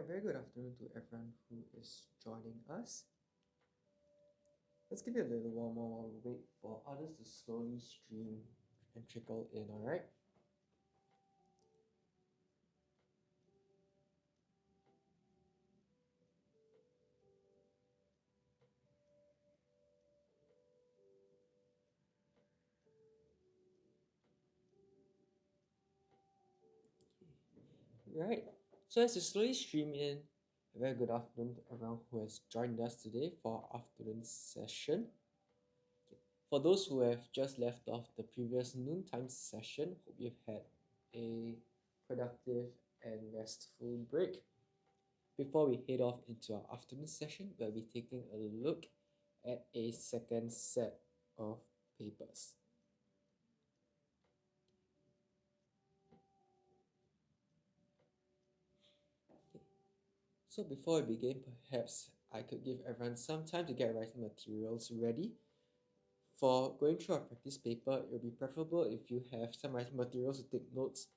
Alright, very good afternoon to everyone who is joining us. Let's give it a little while more while we wait for others to slowly stream and trickle in, alright? Right, so as you slowly stream in, a very good afternoon to everyone who has joined us today for our afternoon session. For those who have just left off the previous noontime session, hope you've had a productive and restful break. Before we head off into our afternoon session, we'll be taking a look at a second set of papers. So before we begin, perhaps I could give everyone some time to get writing materials ready. For going through our practice paper, it would be preferable if you have some writing materials to take notes,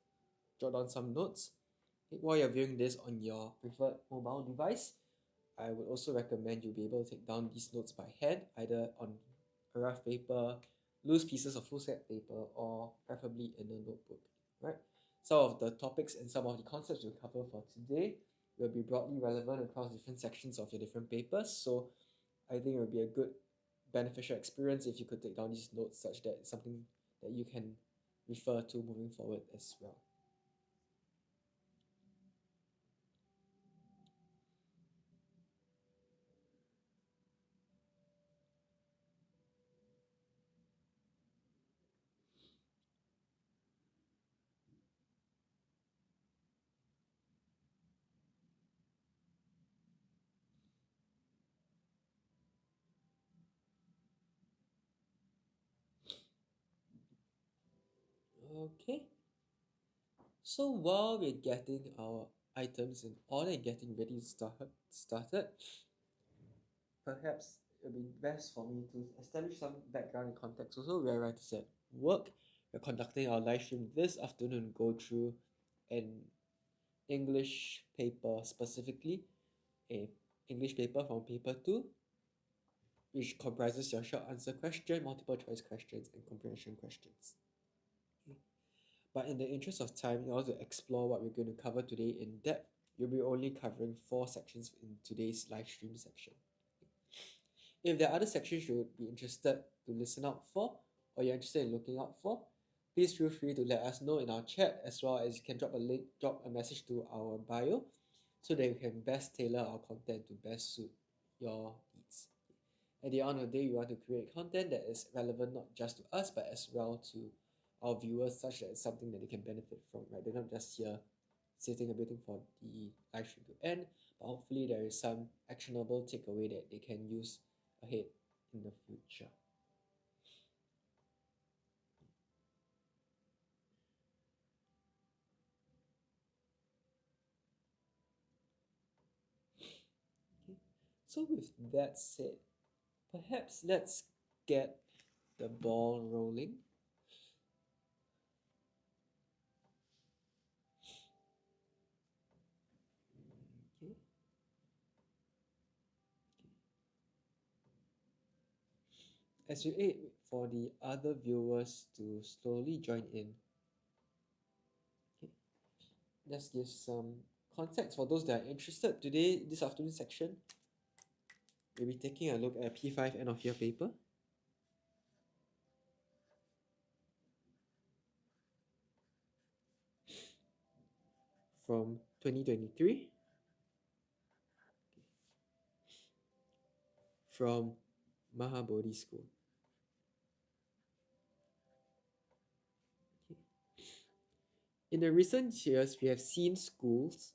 jot down some notes. While you're viewing this on your preferred mobile device, I would also recommend you be able to take down these notes by hand, either on a rough paper, loose pieces of foolscap paper, or preferably in a notebook. Right? Some of the topics and some of the concepts we'll cover for today will be broadly relevant across different sections of your different papers. So I think it would be a good beneficial experience if you could take down these notes such that it's something that you can refer to moving forward as well. Okay, so while we're getting our items in order and getting ready to started, perhaps it would be best for me to establish some background and context. Also, we are writers at work. We're conducting our live stream this afternoon, go through an English paper, specifically a English paper from paper 2, which comprises your short answer question, multiple choice questions, and comprehension questions. But in the interest of time, in order to explore what we're going to cover today in depth, you'll be only covering 4 sections in today's live stream section. If there are other sections you would be interested to listen out for, or you're interested in looking out for, please feel free to let us know in our chat, as well as you can drop a message to our bio, so that we can best tailor our content to best suit your needs. At the end of the day, we want to create content that is relevant not just to us, but as well to our viewers, such that it's something that they can benefit from, right? They're not just here sitting and waiting for the live stream to end, but hopefully there is some actionable takeaway that they can use ahead in the future. Okay. So with that said, perhaps let's get the ball rolling. Okay. As we wait for the other viewers to slowly join in, okay, let's give some context for those that are interested. Today, this afternoon section, we'll be taking a look at P5 end of year paper. From 2023, from Maha Bodhi School. Okay. In the recent years, we have seen schools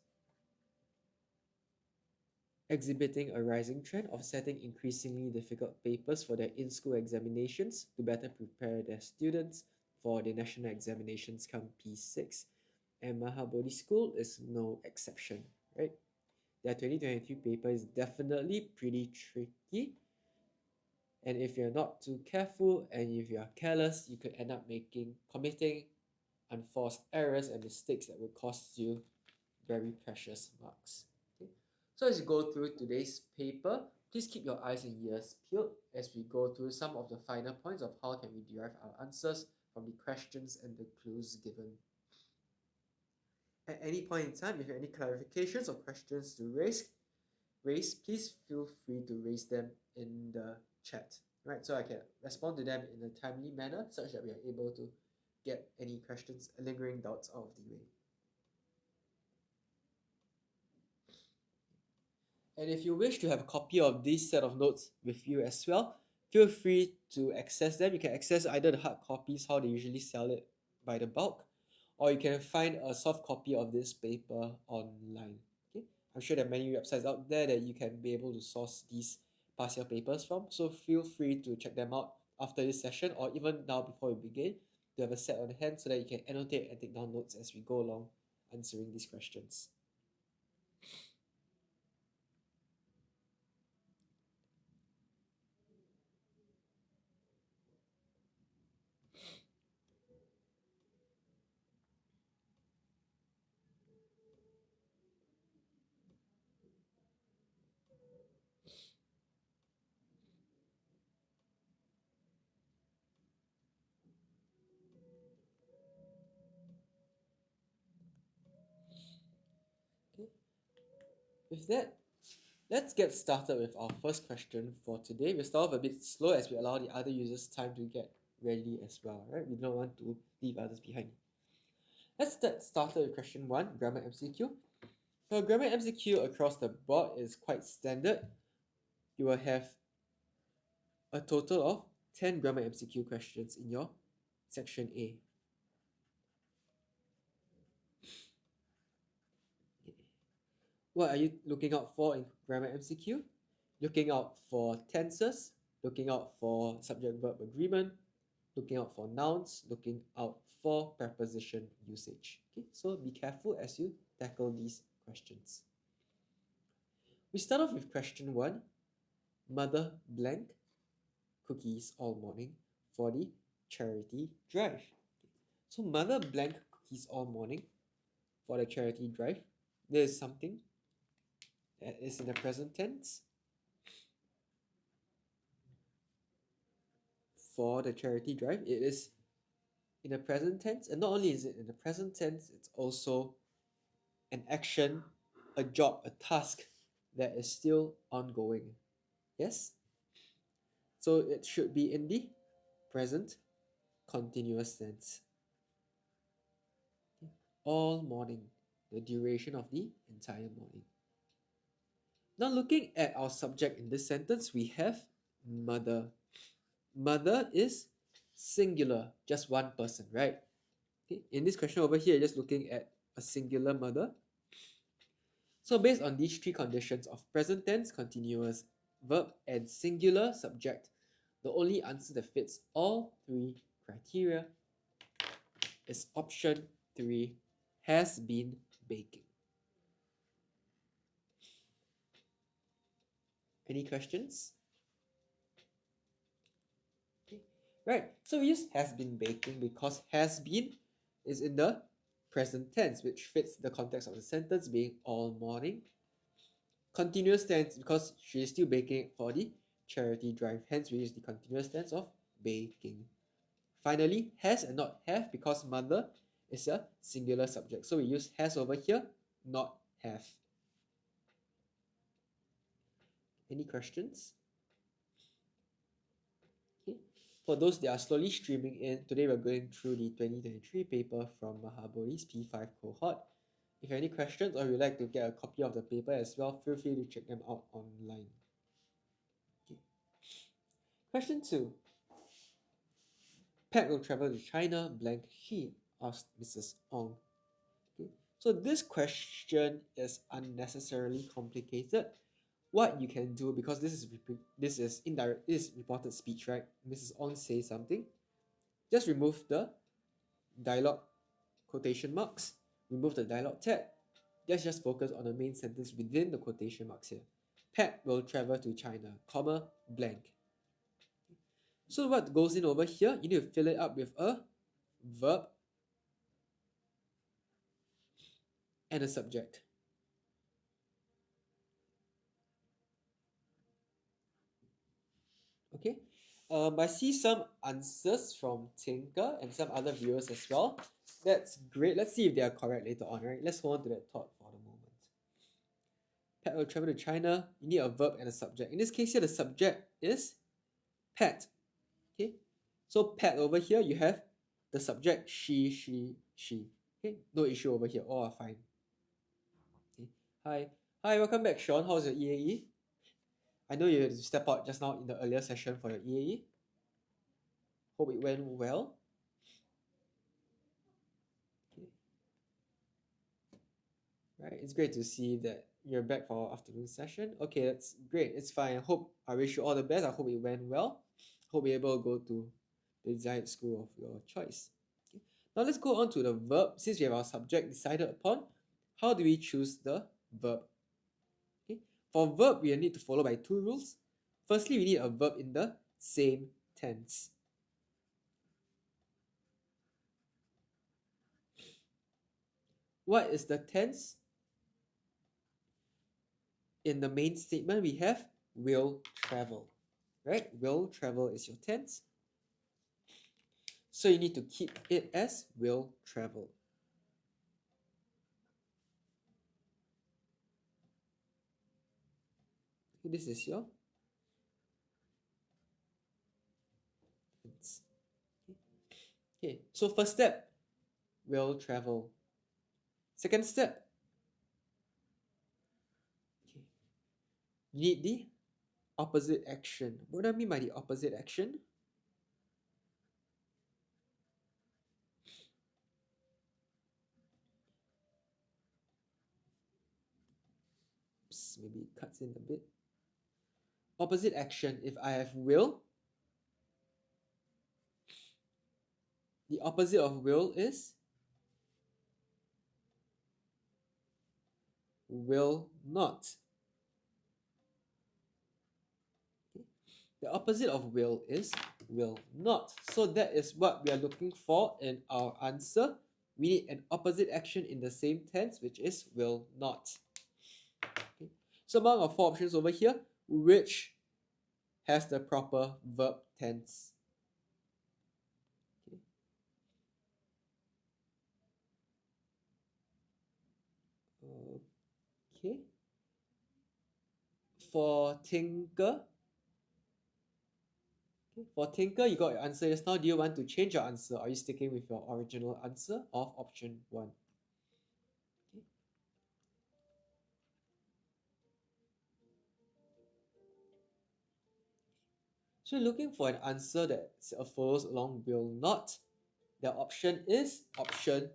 exhibiting a rising trend of setting increasingly difficult papers for their in-school examinations to better prepare their students for the national examinations come P6. And Maha Bodhi School is no exception, right? Their 2023 paper is definitely pretty tricky. And if you're not too careful and if you are careless, you could end up committing unforced errors and mistakes that will cost you very precious marks. Okay? So as you go through today's paper, please keep your eyes and ears peeled as we go through some of the finer points of how can we derive our answers from the questions and the clues given. At any point in time, if you have any clarifications or questions to raise, please feel free to raise them in the chat, right? So I can respond to them in a timely manner such that we are able to get any questions, lingering doubts out of the way. And if you wish to have a copy of this set of notes with you as well, feel free to access them. You can access either the hard copies, how they usually sell it by the bulk, or you can find a soft copy of this paper online. Okay? I'm sure there are many websites out there that you can be able to source these past year papers from, so feel free to check them out after this session or even now before we begin to have a set on hand so that you can annotate and take down notes as we go along answering these questions. Okay. With that, let's get started with our first question for today. We'll start off a bit slow as we allow the other users time to get ready as well, right? We don't want to leave others behind. Let's get started with question 1, grammar MCQ. So grammar MCQ across the board is quite standard. You will have a total of 10 grammar MCQ questions in your section A. What are you looking out for in grammar MCQ? Looking out for tenses, looking out for subject-verb agreement, looking out for nouns, looking out for preposition usage. Okay, so be careful as you tackle these questions. We start off with question 1. Mother blank cookies all morning for the charity drive. So mother blank cookies all morning for the charity drive. There is something that is in the present tense for the charity drive. It is in the present tense, and not only is it in the present tense, it's also an action, a job, a task that is still ongoing. Yes? So it should be in the present continuous tense. All morning, the duration of the entire morning. Now looking at our subject in this sentence, we have mother. Mother is singular, just one person, right? Okay. In this question over here, just looking at a singular mother. So based on these three conditions of present tense, continuous verb, and singular subject, the only answer that fits all three criteria is option 3, has been baking. Any questions? Okay. Right, so we use has been baking because has been is in the present tense, which fits the context of the sentence being all morning. Continuous tense because she is still baking for the charity drive, hence we use the continuous tense of baking. Finally, has and not have because mother is a singular subject, so we use has over here, not have. Any questions? Okay. For those that are slowly streaming in, today we're going through the 2023 paper from Maha Bodhi's P5 cohort. If you have any questions or you'd like to get a copy of the paper as well, feel free to check them out online. Okay. Question 2. Pat will travel to China, blank she, asked Mrs. Ong. Okay. So this question is unnecessarily complicated. What you can do, because this is indirect, this is reported speech, right? Mrs. Ong says something. Just remove the dialogue quotation marks, remove the dialogue tag. Let's just focus on the main sentence within the quotation marks here. Pat will travel to China, comma, blank. So what goes in over here? You need to fill it up with a verb and a subject. Okay. I see some answers from Tinker and some other viewers as well. That's great. Let's see if they are correct later on, right? Let's hold on to that thought for the moment. Pat will travel to China. You need a verb and a subject. In this case here, the subject is Pat. Okay. So Pat over here, you have the subject she. Okay. No issue over here. All are fine. Okay. Hi, welcome back, Sean. How's your EAE? I know you had to step out just now in the earlier session for your EAE. Hope it went well. Okay. Right, it's great to see that you're back for our afternoon session. Okay, that's great. It's fine. I wish you all the best. I hope it went well. Hope you're able to go to the desired school of your choice. Okay. Now let's go on to the verb. Since we have our subject decided upon, how do we choose the verb? Okay. For verb, we need to follow by two rules. Firstly, we need a verb in the same tense. What is the tense? In the main statement, we have will travel, right? Will travel is your tense. So you need to keep it as will travel. Okay, this is your tense. Okay, so first step, will travel. Second step, okay, you need the opposite action. What do I mean by the opposite action? Oops, maybe it cuts in a bit. Opposite action, if I have will, the opposite of will is will not. Okay. The opposite of will is will not. So that is what we are looking for in our answer. We need an opposite action in the same tense, which is will not. Okay. So among our four options over here, which has the proper verb tense? Okay. For Tinker, you got your answer just now. Do you want to change your answer? Are you sticking with your original answer of option 1? Okay. So looking for an answer that follows along will not. The option is option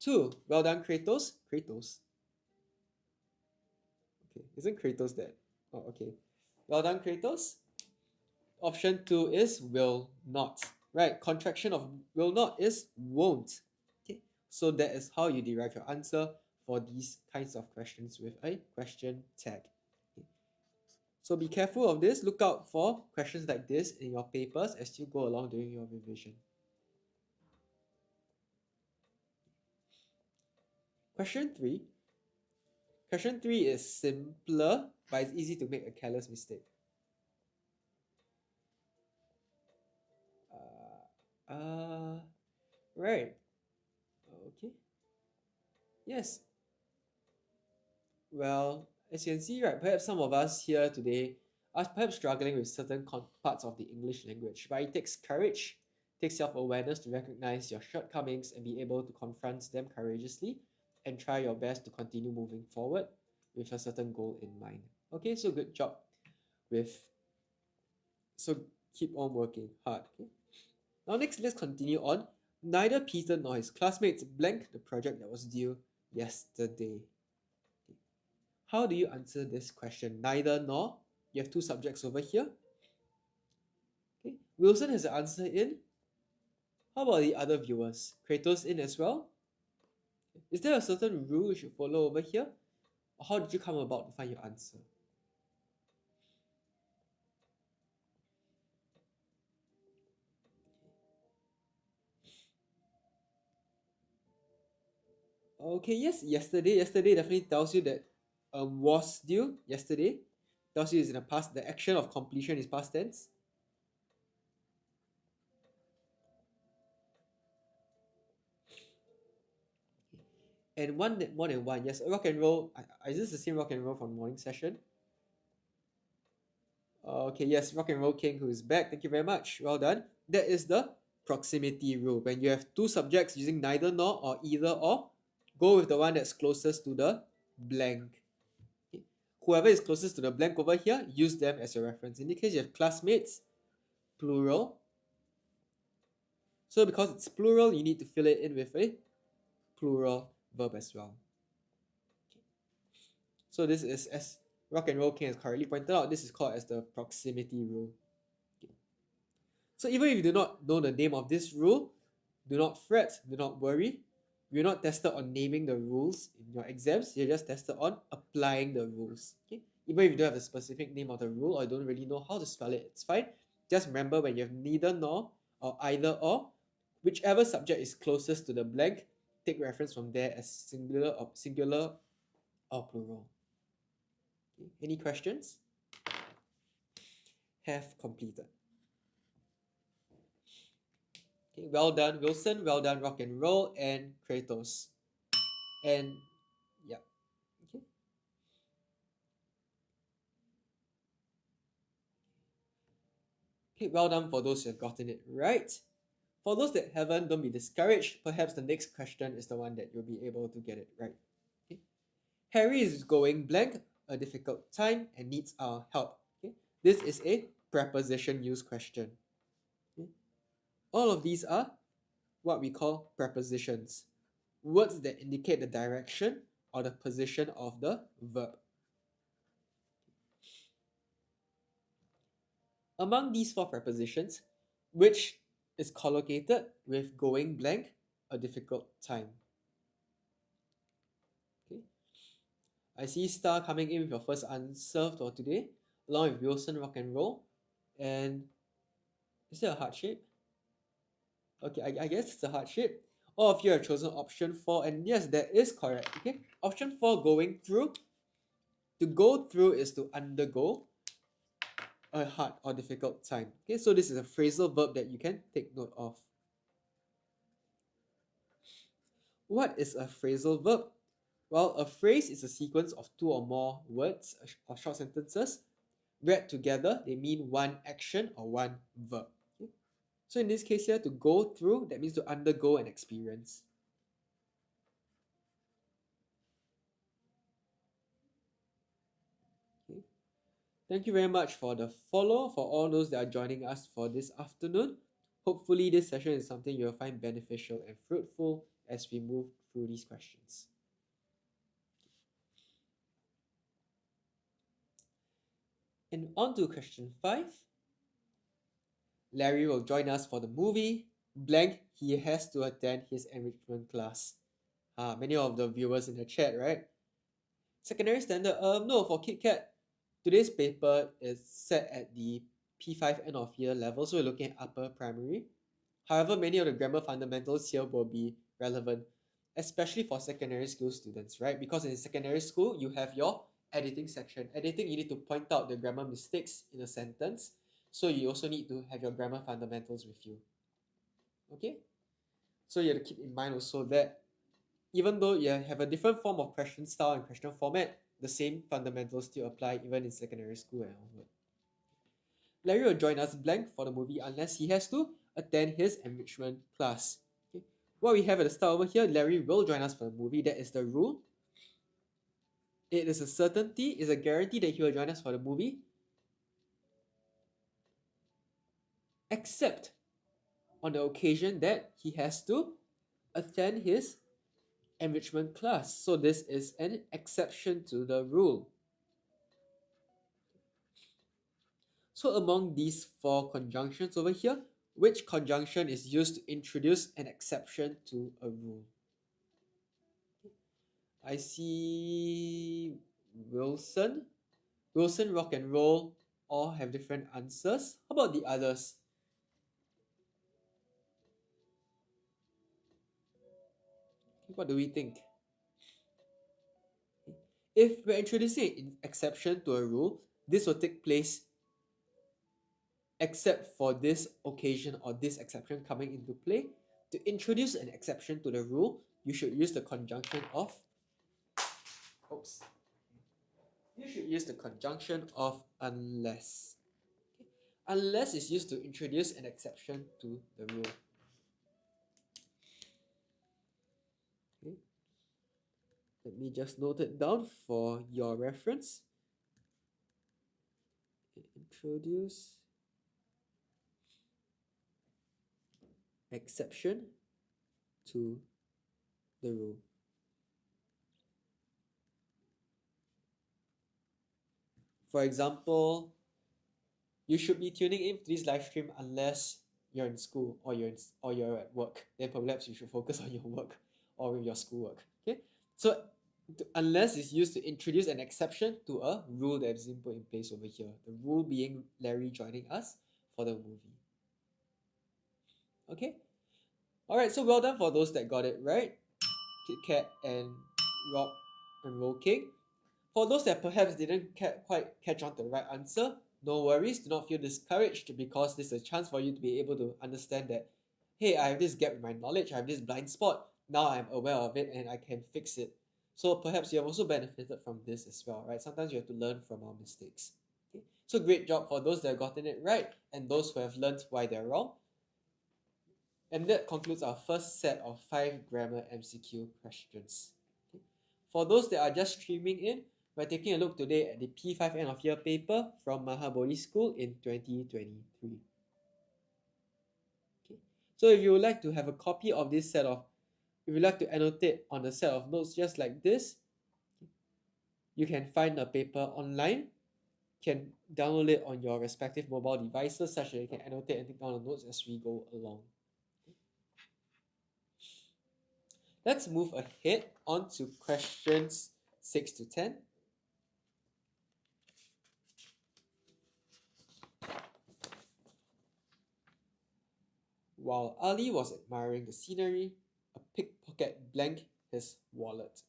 2. Well done, Kratos. Okay, isn't Kratos dead? Oh, okay. Well done, Kratos. Option 2 is will not. Right, contraction of will not is won't. Okay, so that is how you derive your answer for these kinds of questions with a question tag. Okay. So be careful of this. Look out for questions like this in your papers as you go along during your revision. Question 3. Question 3 is simpler, but it's easy to make a careless mistake. Right. Okay. Yes. Well, as you can see, right, perhaps some of us here today are perhaps struggling with certain parts of the English language, but it takes courage, it takes self-awareness to recognize your shortcomings and be able to confront them courageously and try your best to continue moving forward with a certain goal in mind. Okay, so good job so keep on working hard. Okay. Now next, let's continue on. Neither Peter nor his classmates blanked the project that was due yesterday. Okay. How do you answer this question? Neither nor. You have two subjects over here. Okay. Wilson has the answer in. How about the other viewers? Kratos in as well? Is there a certain rule you should follow over here? Or how did you come about to find your answer? Okay, yes, yesterday definitely tells you that was due yesterday. Tells you it's in the past, the action of completion is past tense. And more than one. Yes, rock and roll. Is this the same rock and roll from morning session? Okay, yes, rock and roll king who is back. Thank you very much. Well done. That is the proximity rule. When you have two subjects using neither nor or either or, go with the one that's closest to the blank. Okay. Whoever is closest to the blank over here, use them as your reference. In this case, you have classmates, plural. So because it's plural, you need to fill it in with a plural verb as well. Okay. So this is, as rock and roll king has correctly pointed out, this is called as the proximity rule. Okay. So even if you do not know the name of this rule, do not fret, do not worry. You're not tested on naming the rules in your exams, you're just tested on applying the rules. Okay? Even if you don't have a specific name of the rule or don't really know how to spell it, it's fine. Just remember when you have neither nor or either or, whichever subject is closest to the blank, take reference from there as singular or plural. Okay. Any questions? Have completed. Okay, well done, Wilson. Well done, rock and roll, and Kratos. And yeah. Okay. Okay, well done for those who have gotten it right. For those that haven't, don't be discouraged. Perhaps the next question is the one that you'll be able to get it right. Okay. Harry is going blank, a difficult time, and needs our help. Okay. This is a preposition use question. Okay. All of these are what we call prepositions. Words that indicate the direction or the position of the verb. Among these four prepositions, which is collocated with going blank, a difficult time? Okay. I see Star coming in with your first answer for today, along with Wilson, rock and roll. And is there a heart shape? Okay, I guess it's a heart shape. All of you have chosen option 4, and yes, that is correct. Okay, option 4, going through. To go through is to undergo a hard or difficult time. Okay, so this is a phrasal verb that you can take note of. What is a phrasal verb? Well, a phrase is a sequence of two or more words or short sentences. Read together, they mean one action or one verb. Okay? So in this case here, to go through, that means to undergo an experience. Okay. Thank you very much for the follow, for all those that are joining us for this afternoon. Hopefully this session is something you'll find beneficial and fruitful as we move through these questions. And on to question 5. Larry will join us for the movie. Blank, he has to attend his enrichment class. Many of the viewers in the chat, right? Secondary standard, no, for KitKat, today's paper is set at the P5 end of year level, so we're looking at upper primary. However, many of the grammar fundamentals here will be relevant, especially for secondary school students, right? Because in secondary school, you have your editing section. Editing, you need to point out the grammar mistakes in a sentence. So you also need to have your grammar fundamentals with you. Okay? So you have to keep in mind also that even though you have a different form of question style and question format, the same fundamentals still apply even in secondary school and onward. Larry will join us blank for the movie unless he has to attend his enrichment class. Okay? What we have at the start over here, Larry will join us for the movie. That is the rule. It is a certainty, it's a guarantee that he will join us for the movie, except on the occasion that he has to attend his enrichment class. So this is an exception to the rule. So among these 4 conjunctions over here, which conjunction is used to introduce an exception to a rule? I see Wilson, rock and roll, all have different answers. How about the others? What do we think? If we're introducing an exception to a rule, this will take place except for this occasion or this exception coming into play. To introduce an exception to the rule, you should use the conjunction of, you should use the conjunction of unless. Unless is used to introduce an exception to the rule. Okay. Let me just note it down for your reference. Introduce exception to the rule. For example, you should be tuning in to this live stream unless you're in school or you're at work. Then perhaps you should focus on your work or your schoolwork. Okay, so unless is used to introduce an exception to a rule that is put in place over here. The rule being Larry joining us for the movie. Okay, all right. So well done for those that got it right. Kit Kat and Rob and Roll King. For those that perhaps didn't quite catch on to the right answer, no worries, do not feel discouraged, because this is a chance for you to be able to understand that, hey, I have this gap in my knowledge, I have this blind spot, now I'm aware of it and I can fix it. So perhaps you have also benefited from this as well, right? Sometimes you have to learn from our mistakes. Okay? So great job for those that have gotten it right and those who have learned why they're wrong. And that concludes our first set of 5 grammar MCQ questions. Okay? For those that are just streaming in, we're taking a look today at the P5 end of year paper from Maha Bodhi School in 2023. Okay. So if you would like to have a copy of this set of, if you'd like to annotate on a set of notes just like this, you can find the paper online, you can download it on your respective mobile devices such that you can annotate and take down the notes as we go along. Let's move ahead on to questions 6 to 10. While Ali was admiring the scenery, a pickpocket blanked his wallet.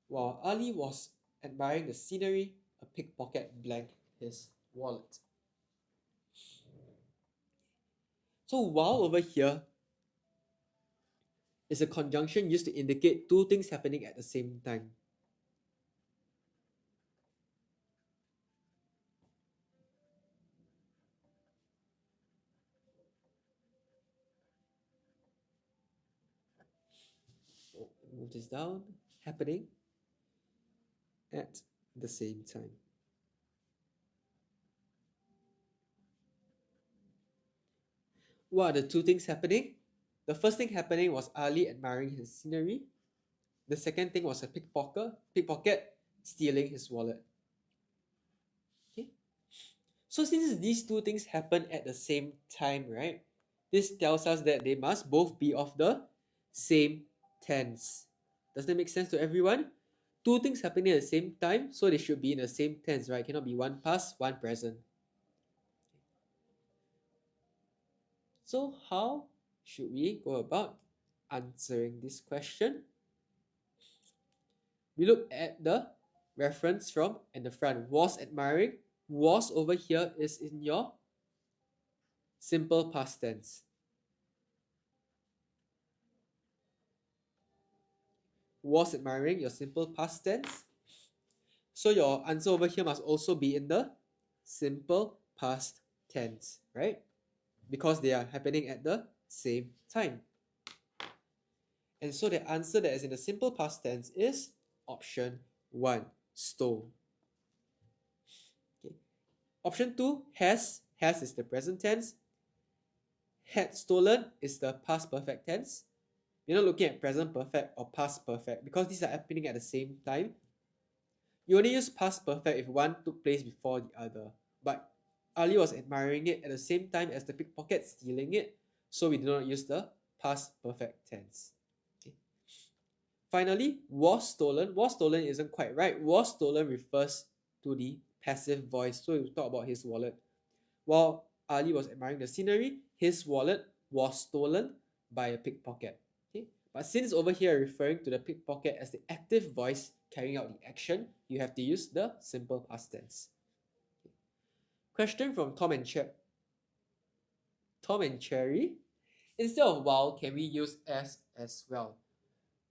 While Ali was admiring the scenery, a pickpocket blanked his wallet. So while over here is a conjunction used to indicate two things happening at the same time. Move this down, happening at the same time. What are the two things happening? The first thing happening was Ali admiring his scenery. The second thing was a pickpocket stealing his wallet. Okay. So since these two things happen at the same time, right? This tells us that they must both be of the same tense. Does that make sense to everyone? Two things happening at the same time, so they should be in the same tense, right? It cannot be one past, one present. So how should we go about answering this question? We look at the reference from and the front. Was admiring. Was over here is in your simple past tense. Was admiring, your simple past tense. So your answer over here must also be in the simple past tense, right? Because they are happening at the same time. And so the answer that is in the simple past tense is option 1, stole. Okay. Option 2, has. Has is the present tense. Had stolen is the past perfect tense. You're not looking at present perfect or past perfect because these are happening at the same time. You only use past perfect if one took place before the other. But Ali was admiring it at the same time as the pickpocket stealing it, so we do not use the past perfect tense. Okay. Finally, was stolen. Was stolen isn't quite right. Was stolen refers to the passive voice, so we talk about his wallet. While Ali was admiring the scenery, his wallet was stolen by a pickpocket. Okay? But since over here referring to the pickpocket as the active voice carrying out the action, you have to use the simple past tense. Question from Tom and Cherry. Instead of while, can we use as well?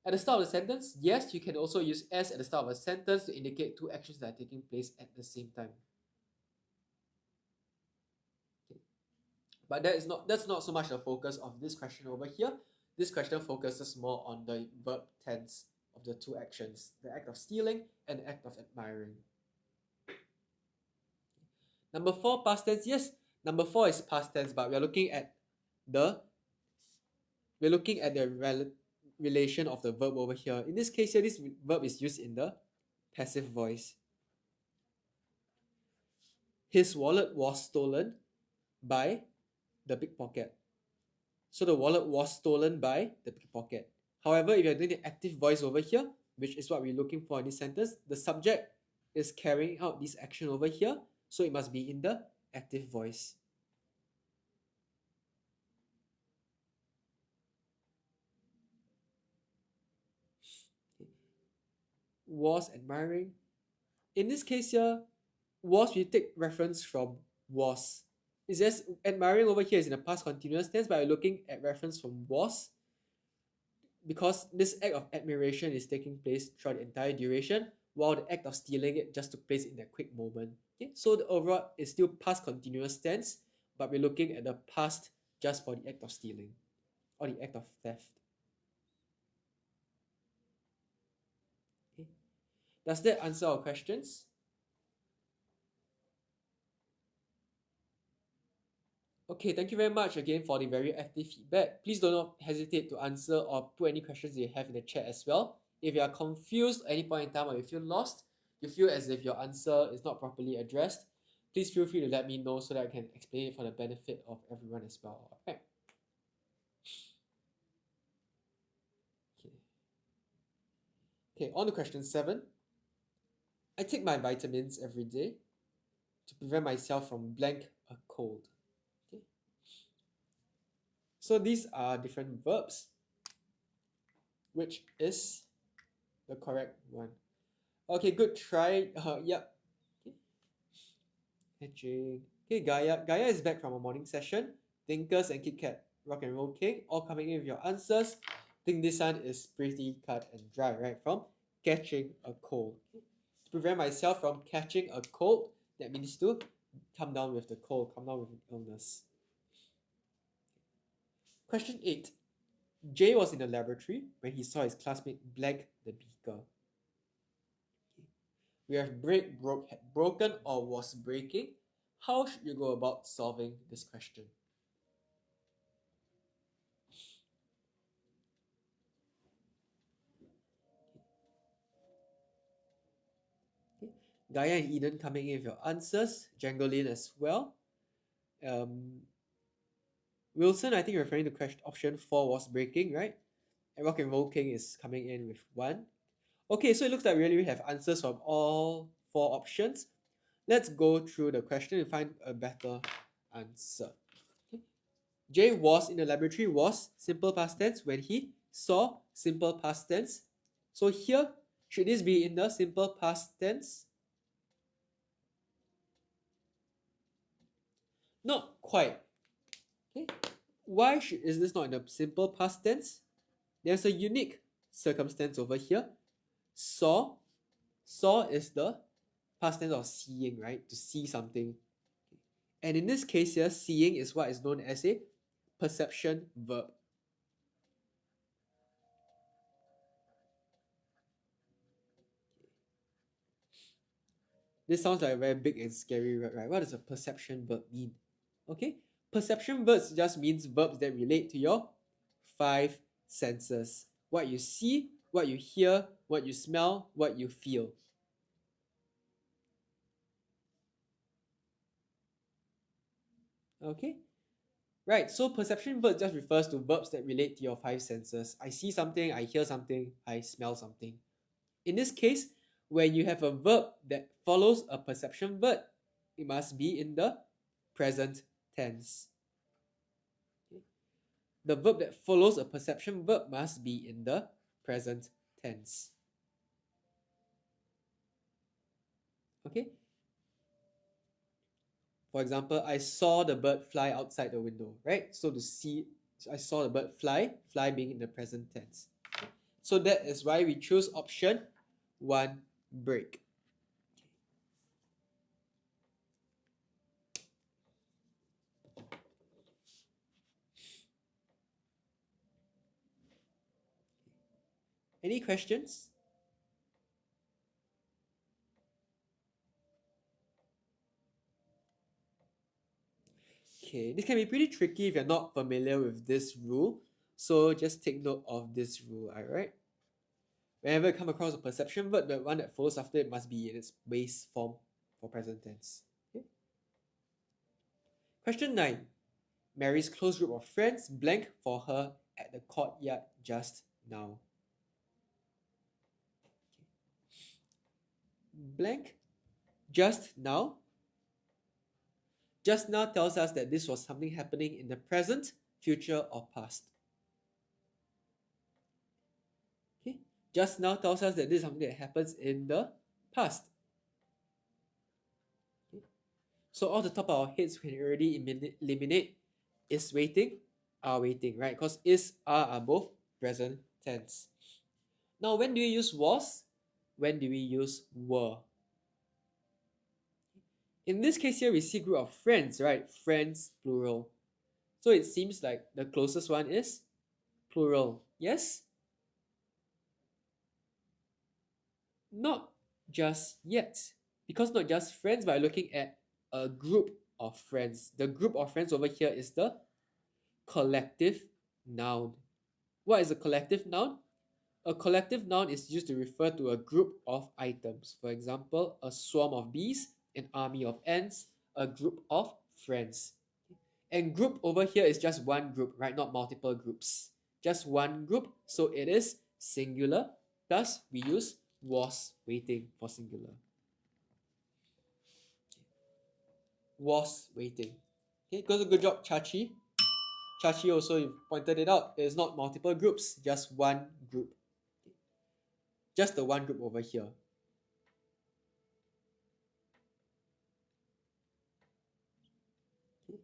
At the start of the sentence, yes, you can also use as at the start of a sentence to indicate two actions that are taking place at the same time. Okay. But that's not so much the focus of this question over here. This question focuses more on the verb tense of the two actions, the act of stealing and the act of admiring. Number 4, past tense. Yes, number 4 is past tense, but we're looking at the relation of the verb over here. In this case here, this verb is used in the passive voice. His wallet was stolen by the pickpocket. So the wallet was stolen by the pickpocket. However, if you're doing the active voice over here, which is what we're looking for in this sentence, the subject is carrying out this action over here, so it must be in the active voice. Was admiring. In this case here, was, we take reference from was. It's just admiring over here is in the past continuous tense, but we're looking at reference from was because this act of admiration is taking place throughout the entire duration, while the act of stealing it just took place in that quick moment. Okay? So the overall is still past continuous tense, but we're looking at the past just for the act of stealing or the act of theft. Okay. Does that answer our questions? Okay, thank you very much again for the very active feedback. Please do not hesitate to answer or put any questions you have in the chat as well. If you are confused at any point in time or you feel lost, you feel as if your answer is not properly addressed, please feel free to let me know so that I can explain it for the benefit of everyone as well. Okay. Okay, on to question 7. I take my vitamins every day to prevent myself from blank a cold. Okay. So these are different verbs. Which is the correct one? Okay, good try. Yep. Okay. Hedging. Okay, Gaia is back from a morning session. Thinkers and KitKat Rock and Roll King all coming in with your answers. I think this one is pretty cut and dry, right? From catching a cold. Okay. To prevent myself from catching a cold, that means to come down with the cold, come down with an illness. Question 8. Jay was in the laboratory when he saw his classmate blank the beaker. Okay. We have broken or was breaking. How should you go about solving this question? Okay. Gaia and Eden coming in with your answers. Jangolin as well. Wilson, I think you're referring to question option 4 was breaking, right? And Rock and Roll King is coming in with 1. Okay, so it looks like we really have answers from all 4 options. Let's go through the question and find a better answer. Okay. Jay was in the laboratory was simple past tense when he saw simple past tense. So here, should this be in the simple past tense? Not quite. Okay. Why is this not in the simple past tense? There's a unique circumstance over here. Saw is the past tense of seeing, right? To see something. And in this case here, seeing is what is known as a perception verb. This sounds like a very big and scary word, right? What does a perception verb mean? Okay, perception verbs just means verbs that relate to your 5 senses. What you see, what you hear, what you smell, what you feel. Okay, right, so perception verb just refers to verbs that relate to your 5 senses. I see something, I hear something, I smell something. In this case, when you have a verb that follows a perception verb, it must be in the present tense. Okay. The verb that follows a perception verb must be in the present tense. Okay. For example, I saw the bird fly outside the window, right? So to see So I saw the bird fly, fly being in the present tense. So that is why we choose option 1, break. Any questions? Okay, this can be pretty tricky if you're not familiar with this rule. So just take note of this rule, alright? Whenever you come across a perception verb, the one that follows after it must be in its base form for present tense. Okay? Question 9. Mary's close group of friends blank for her at the courtyard just now. Blank just now. Just now tells us that this was something happening in the present, future, or past. Okay. Just now tells us that this is something that happens in the past. Okay. So off the top of our heads, we can already eliminate is waiting, are waiting, right? Because is, are both present tense. Now, when do we use was? When do we use were? In this case here, we see group of friends, right? Friends, plural. So it seems like the closest one is plural. Yes? Not just yet. Because not just friends, but looking at a group of friends. The group of friends over here is the collective noun. What is a collective noun? A collective noun is used to refer to a group of items. For example, a swarm of bees, an army of ants, a group of friends. And group over here is just one group, right? Not multiple groups. Just one group, so it is singular. Thus, we use was waiting for singular. Was waiting. Okay, good job, Chachi. Chachi also pointed it out. It is not multiple groups, just one group. Just the one group over here. Okay.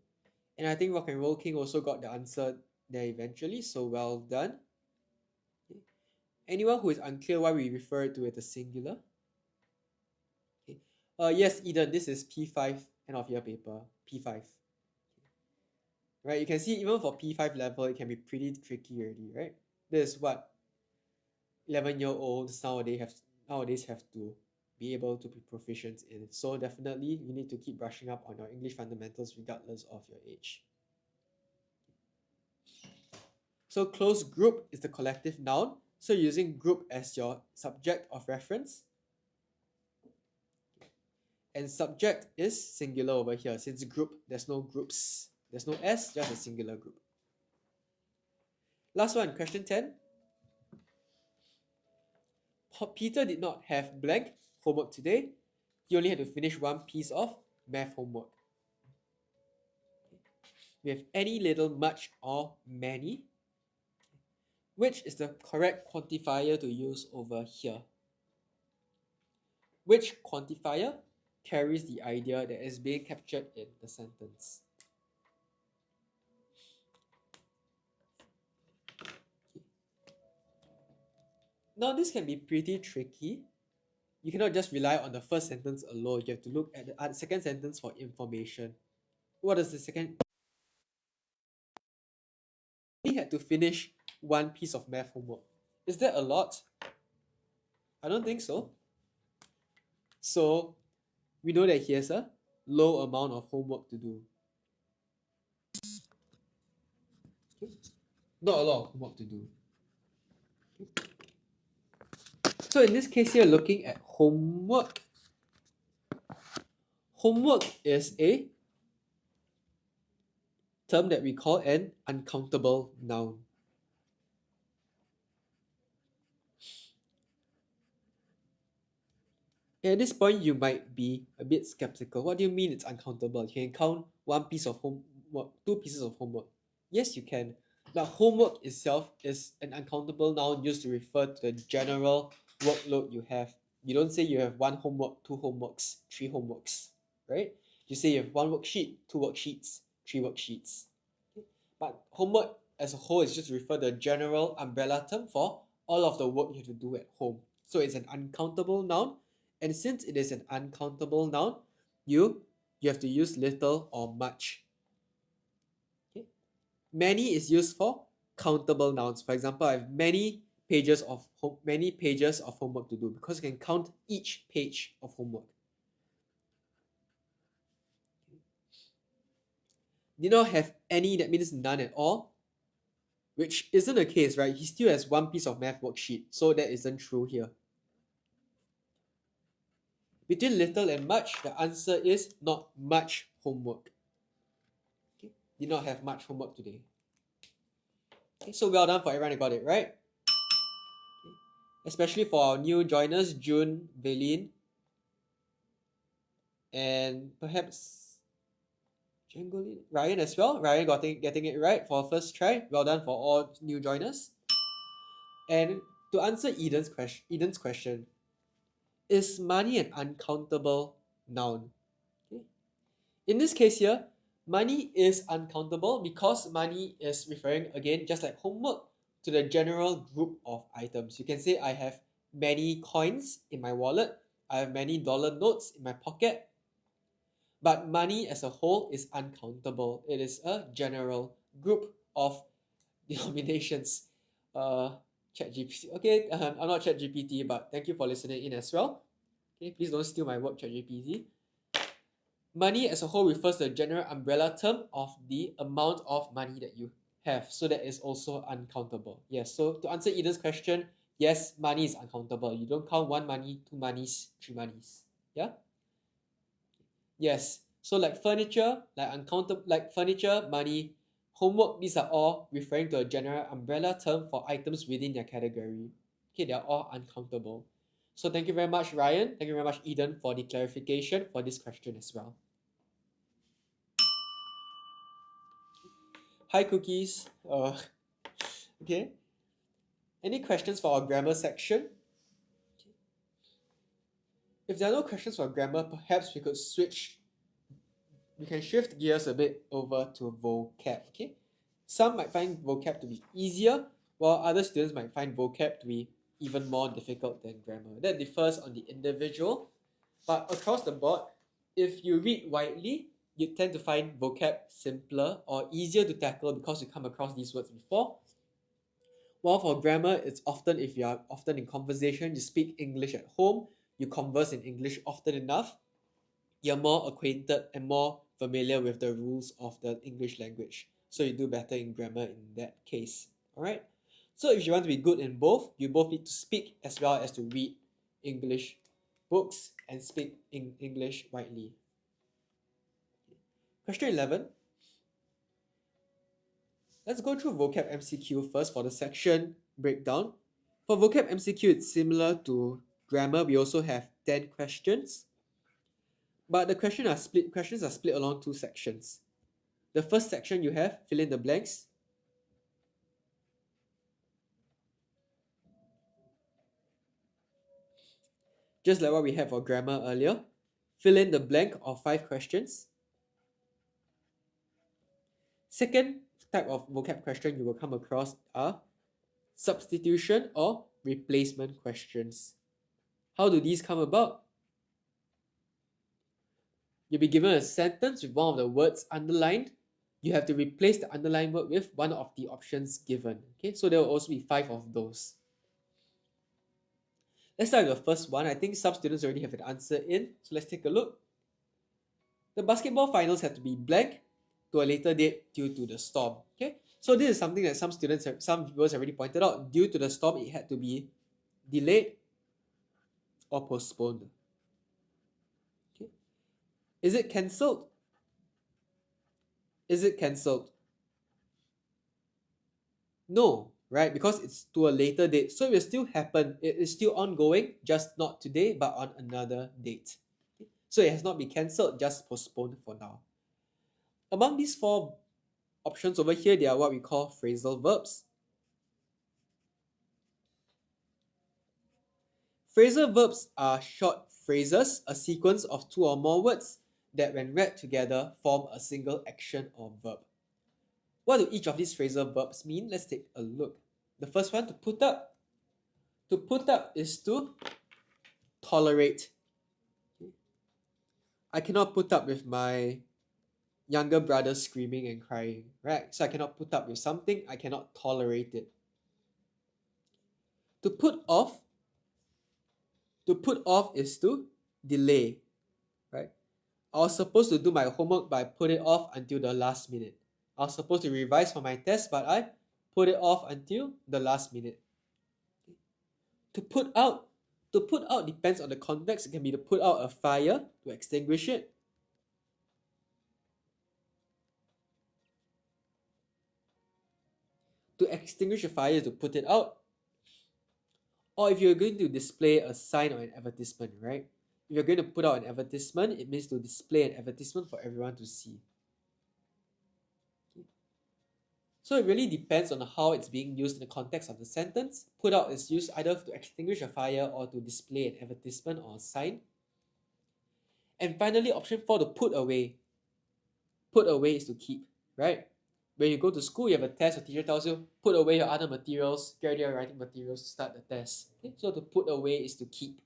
And I think Rock and Roll King also got the answer there eventually, so well done. Okay. Anyone who is unclear why we refer to it as singular? Okay. Yes, Eden, this is P5 end of year paper, P5. Right, you can see even for P5 level, it can be pretty tricky already, right? This is what 11-year-olds nowadays have to be able to be proficient in. So definitely, you need to keep brushing up on your English fundamentals regardless of your age. So close group is the collective noun. So using group as your subject of reference. And subject is singular over here. Since group, there's no groups. There's no S, just a singular group. Last one, question 10. Peter did not have blank homework today. He only had to finish one piece of math homework. We have any, little, much, or many. Which is the correct quantifier to use over here? Which quantifier carries the idea that is being captured in the sentence? Now this can be pretty tricky. You cannot just rely on the first sentence alone. You have to look at the second sentence for information. What is the second? He had to finish one piece of math homework. Is that a lot? I don't think so. So we know that he has a low amount of homework to do. Okay. Not a lot of homework to do. Okay. So in this case here, looking at homework. Homework is a term that we call an uncountable noun. At this point, you might be a bit skeptical. What do you mean it's uncountable? You can count one piece of homework, two pieces of homework. Yes, you can. But homework itself is an uncountable noun used to refer to the general workload you have. You don't say you have one homework, two homeworks, three homeworks, right? You say you have one worksheet, two worksheets, three worksheets. Okay? But homework as a whole is just refer to the general umbrella term for all of the work you have to do at home. So it's an uncountable noun, and since it is an uncountable noun, you have to use little or much. Okay. Many is used for countable nouns. For example, I have many pages of homework to do, because you can count each page of homework. Did not have any, that means none at all, which isn't the case, right? He still has one piece of math worksheet, so that isn't true here. Between little and much, the answer is not much homework. Okay. Did not have much homework today. Okay, so well done for everyone who got it right. Okay. Especially for our new joiners, June, Valine, and perhaps Ryan as well. Ryan getting it right for first try. Well done for all new joiners. And to answer Eden's question, is money an uncountable noun? Okay. In this case here, money is uncountable because money is referring, again, just like homework, to the general group of items. You can say I have many coins in my wallet, I have many dollar notes in my pocket, but money as a whole is uncountable. It is a general group of denominations. ChatGPT. Okay, I'm not ChatGPT, but thank you for listening in as well. Okay, please don't steal my work, ChatGPT. Money as a whole refers to the general umbrella term of the amount of money that you have. So that is also uncountable. Yes, so to answer Eden's question, yes, money is uncountable. You don't count one money, two monies, three monies. Yeah? Yes, so like furniture, like uncountable, like furniture, money, homework, these are all referring to a general umbrella term for items within their category. Okay, they are all uncountable. So thank you very much, Ryan. Thank you very much, Eden, for the clarification for this question as well. Hi, Cookies. Okay. Any questions for our grammar section? If there are no questions for grammar, perhaps we can shift gears a bit over to vocab, okay? Some might find vocab to be easier, while other students might find vocab to be even more difficult than grammar. That differs on the individual, but across the board, if you read widely, you tend to find vocab simpler or easier to tackle because you come across these words before. While for grammar, it's often, if you are often in conversation, you speak English at home, you converse in English often enough, you're more acquainted and more familiar with the rules of the English language. So you do better in grammar in that case. Alright? So if you want to be good in both, you both need to speak as well as to read English books and speak in English widely. Question 11. Let's go through vocab MCQ first for the section breakdown. For vocab MCQ, it's similar to grammar. We also have 10 questions. But the questions are split along two sections. The first section you have fill in the blanks. Just like what we had for grammar earlier. Fill in the blank of 5 questions. Second type of vocab question you will come across are substitution or replacement questions. How do these come about? You'll be given a sentence with one of the words underlined. You have to replace the underlined word with one of the options given. Okay, so there will also be 5 of those. Let's start with the first one. I think some students already have an answer in, so let's take a look. The basketball finals had to be blank to a later date due to the storm. Okay, so this is something that some viewers already pointed out. Due to the storm, it had to be delayed or postponed. Okay, is it cancelled? Is it cancelled? No, right? Because it's to a later date. So it will still happen. It is still ongoing, just not today, but on another date. Okay? So it has not been cancelled, just postponed for now. Among these 4 options over here, they are what we call phrasal verbs. Phrasal verbs are short phrases, a sequence of 2 or more words that when read together form a single action or verb. What do each of these phrasal verbs mean? Let's take a look. The first one, to put up. To put up is to tolerate. I cannot put up with my younger brother screaming and crying, right? So I cannot put up with something, I cannot tolerate it. To put off is to delay, right? I was supposed to do my homework, but I put it off until the last minute. I was supposed to revise for my test, but I put it off until the last minute. To put out depends on the context. It can be to put out a fire, to extinguish it. To extinguish a fire is to put it out. Or if you're going to display a sign or an advertisement, right? If you're going to put out an advertisement, it means to display an advertisement for everyone to see. So it really depends on how it's being used in the context of the sentence. Put out is used either to extinguish a fire or to display an advertisement or a sign. And finally, option 4, to put away. Put away is to keep, right? When you go to school, you have a test, your teacher tells you, put away your other materials, get your writing materials to start the test. Okay? So to put away is to keep.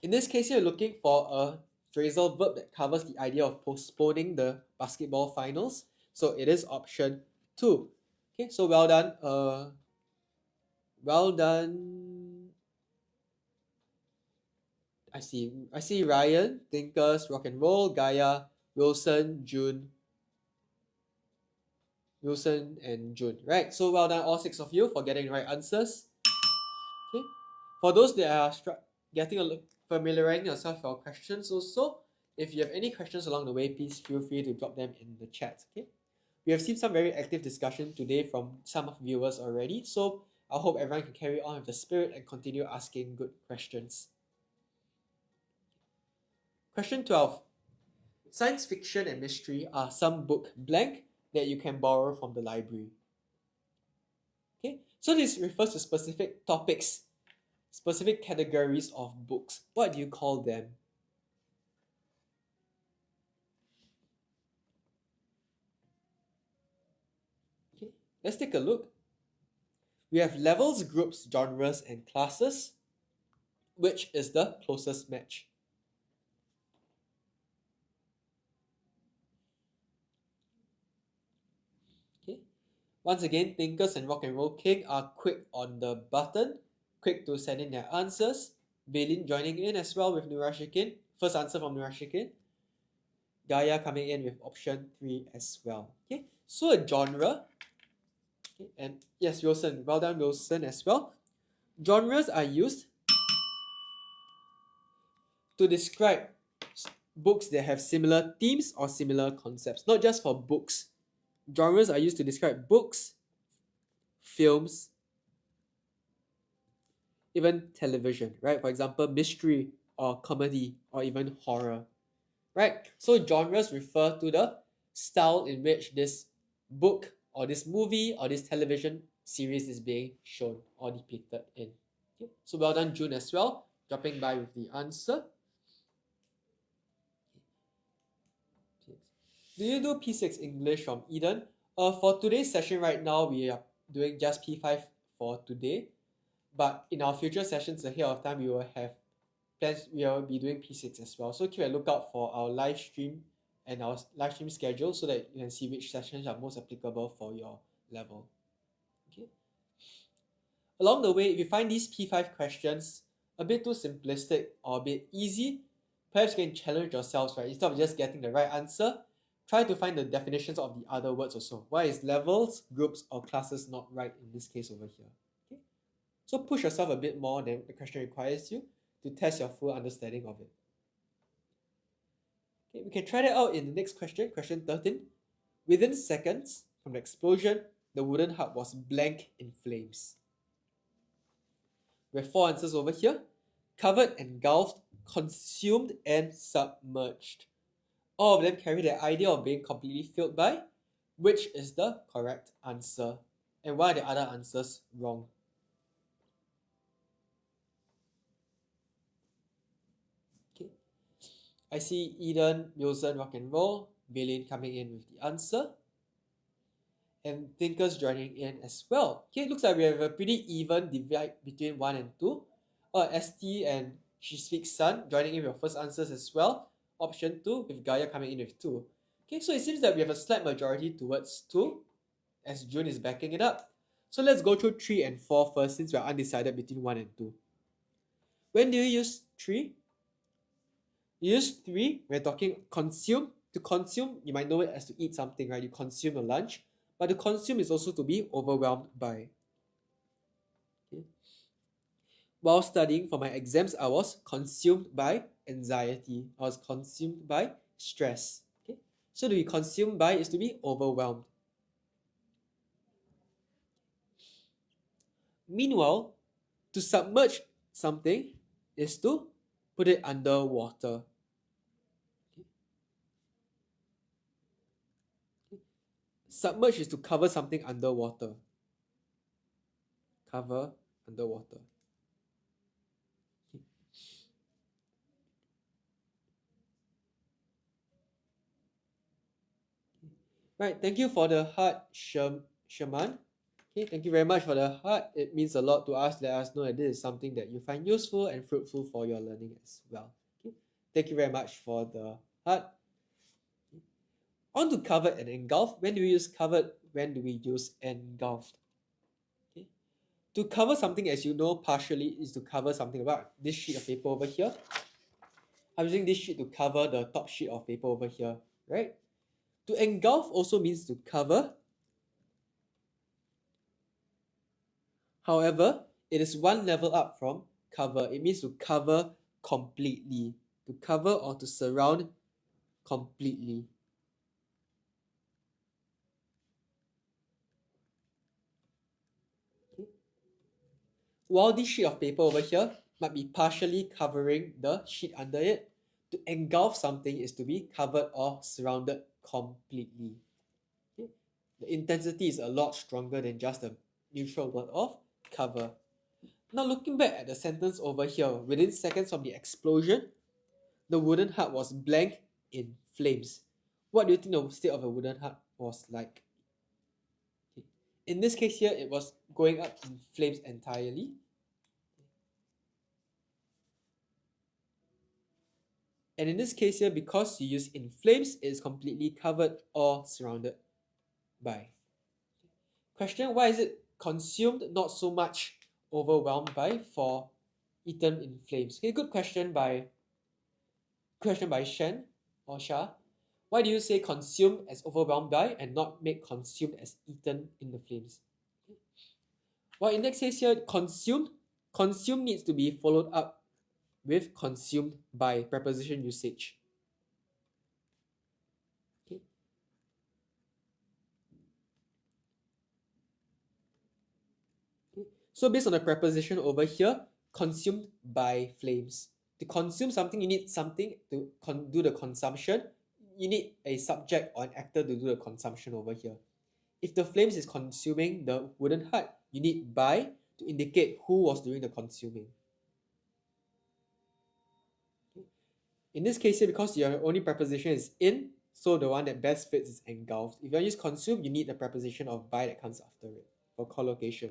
In this case, you're looking for a phrasal verb that covers the idea of postponing the basketball finals. So it is option 2. Okay, so well done. Well done. I see Ryan, Thinkers, Rock and Roll, Gaia, Wilson, and June, right? So well done all 6 of you for getting the right answers. Okay, for those that are familiarizing yourself with our questions also, if you have any questions along the way, please feel free to drop them in the chat. Okay, we have seen some very active discussion today from some of viewers already, so I hope everyone can carry on with the spirit and continue asking good questions. Question 12. Science fiction and mystery are some book blank that you can borrow from the library. Okay, so this refers to specific topics, specific categories of books. What do you call them? Okay, let's take a look. We have levels, groups, genres, and classes. Which is the closest match? Okay. Once again, Thinkers and Rock and Roll King are quick on the button, quick to send in their answers. Bailin joining in as well with Nurashikin. First answer from Nurashikin. Gaia coming in with option 3 as well. Okay, so a genre. Okay, and yes, Wilson, well done Wilson as well. Genres are used to describe books that have similar themes or similar concepts, not just for books. Genres are used to describe books, films, even television, right? For example, mystery or comedy or even horror, right? So genres refer to the style in which this book or this movie or this television series is being shown or depicted in. Okay. So well done June as well, dropping by with the answer. Do you do P6 English from Eden? For today's session right now, we are doing just P5 for today. But in our future sessions ahead of time, we will have plans. We will be doing P6 as well. So keep a lookout for our live stream and our live stream schedule so that you can see which sessions are most applicable for your level. Okay. Along the way, if you find these P5 questions a bit too simplistic or a bit easy, perhaps you can challenge yourselves, right? Instead of just getting the right answer, try to find the definitions of the other words also. Why is levels, groups, or classes not right in this case over here? Okay? So push yourself a bit more than the question requires you to test your full understanding of it. Okay, we can try that out in the next question, question 13. Within seconds from the explosion, the wooden hut was blank in flames. We have 4 answers over here. Covered, engulfed, consumed, and submerged. All of them carry the idea of being completely filled by. Which is the correct answer? And why are the other answers wrong? Okay. I see Eden, Wilson, Rock and Roll, Bailin coming in with the answer. and thinkers joining in as well. Okay, it looks like we have a pretty even divide between 1 and 2. ST and 𝗪𝗧𝗪𝗧 joining in with your first answers as well. Option 2 with Gaia coming in with 2. Okay, so it seems that we have a slight majority towards 2 as June is backing it up. So let's go through 3 and 4 first since we are undecided between 1 and 2. When do you use 3? You use 3, we're talking consume. To consume, you might know it as to eat something, right? You consume a lunch. But to consume is also to be overwhelmed by. Okay. While studying for my exams, I was consumed by anxiety. I was consumed by stress. Okay. So to be consumed by is to be overwhelmed. Meanwhile, to submerge something is to put it under water. Submerge is to cover something underwater. Cover underwater. Right, thank you for the heart, Shaman. Okay, thank you very much for the heart. It means a lot to us. Let us know that this is something that you find useful and fruitful for your learning as well. Okay, thank you very much for the heart. On to covered and engulfed. When do we use covered? When do we use engulfed? Okay. To cover something, as you know, partially is to cover something about this sheet of paper over here. I'm using this sheet to cover the top sheet of paper over here, right? To engulf also means to cover. However, it is one level up from cover. It means to cover completely. To cover or to surround completely. Okay. While this sheet of paper over here might be partially covering the sheet under it, to engulf something is to be covered or surrounded completely. Okay. The intensity is a lot stronger than just the neutral word of cover. Now looking back at the sentence over here, within seconds of the explosion, the wooden hut was blank in flames. What do you think the state of a wooden hut was like? Okay. In this case here, it was going up in flames entirely. And in this case here, because you use in flames, it is completely covered or surrounded by. Question, why is it consumed, not so much overwhelmed by, for eaten in flames? Okay, good question by Shen or Shah. Why do you say consumed as overwhelmed by and not make consumed as eaten in the flames? Okay. Well, in next case here, consumed needs to be followed up with consumed by preposition usage. Okay. Okay. So based on the preposition over here, consumed by flames. To consume something, you need something to do the consumption. You need a subject or an actor to do the consumption over here. If the flames is consuming the wooden hut, you need by to indicate who was doing the consuming. In this case here, because your only preposition is in, so the one that best fits is engulfed. If you use consume, you need the preposition of by that comes after it for collocation.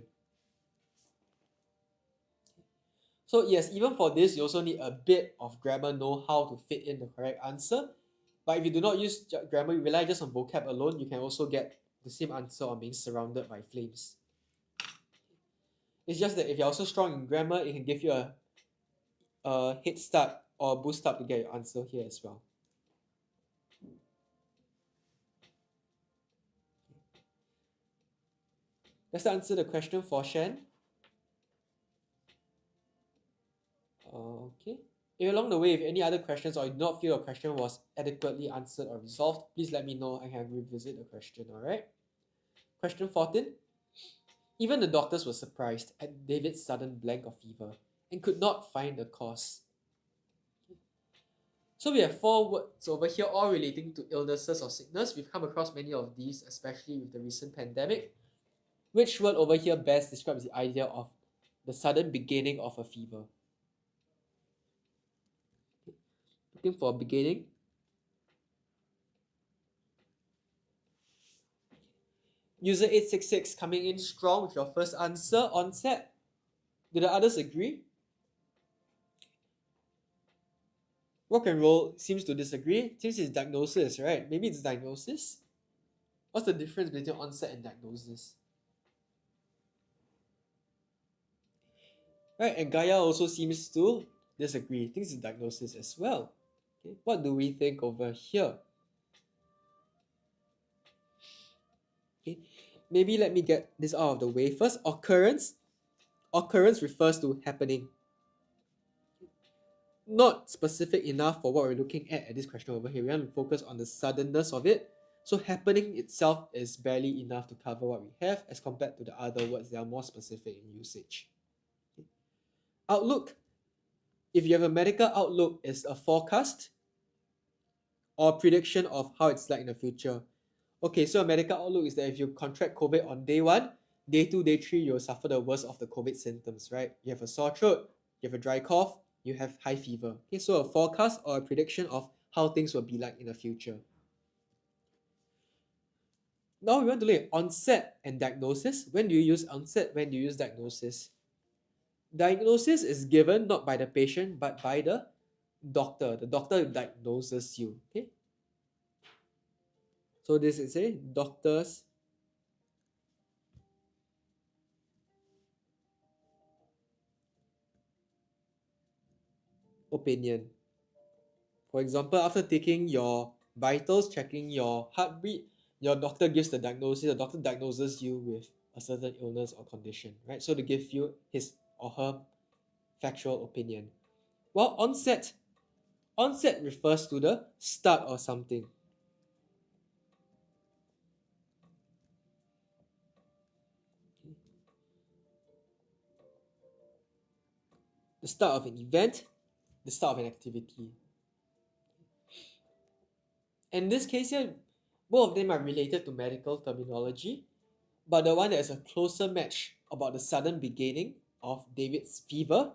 So yes, even for this, you also need a bit of grammar know-how to fit in the correct answer. But if you do not use grammar, you rely just on vocab alone, you can also get the same answer on being surrounded by flames. It's just that if you're also strong in grammar, it can give you a head start or boost up to get your answer here as well. Let's answer the question for Shen. Okay. If along the way, if any other questions or you do not feel your question was adequately answered or resolved, please let me know. I can revisit the question, alright? Question 14. Even the doctors were surprised at David's sudden blank of fever and could not find the cause. So we have 4 words over here, all relating to illnesses or sickness. We've come across many of these, especially with the recent pandemic. Which word over here best describes the idea of the sudden beginning of a fever? Looking for a beginning. User 866 coming in strong with your first answer, onset. Do the others agree? Rock and roll seems to disagree. Seems it's diagnosis, right? Maybe it's diagnosis. What's the difference between onset and diagnosis? Right, and Gaia also seems to disagree. Thinks it's diagnosis as well. Okay, what do we think over here? Okay, maybe let me get this out of the way first. Occurrence. Occurrence refers to happening. Not specific enough for what we're looking at this question over here. We want to focus on the suddenness of it. So happening itself is barely enough to cover what we have as compared to the other words that are more specific in usage. Okay. Outlook. If you have a medical outlook, is a forecast or prediction of how it's like in the future. Okay, so a medical outlook is that if you contract COVID on day 1, day 2, day 3, you'll suffer the worst of the COVID symptoms, right? You have a sore throat, you have a dry cough, you have high fever. Okay, so a forecast or a prediction of how things will be like in the future. Now we want to look at onset and diagnosis. When do you use onset? When do you use diagnosis? Diagnosis is given not by the patient but by the doctor. The doctor diagnoses you. Okay. So this is a doctor's opinion. For example, after taking your vitals, checking your heartbeat, your doctor gives the diagnosis. The doctor diagnoses you with a certain illness or condition, right? So to give you his or her factual opinion. While onset refers to the start of something. The start of an event, the start of an activity. In this case here, both of them are related to medical terminology, but the one that is a closer match about the sudden beginning of David's fever,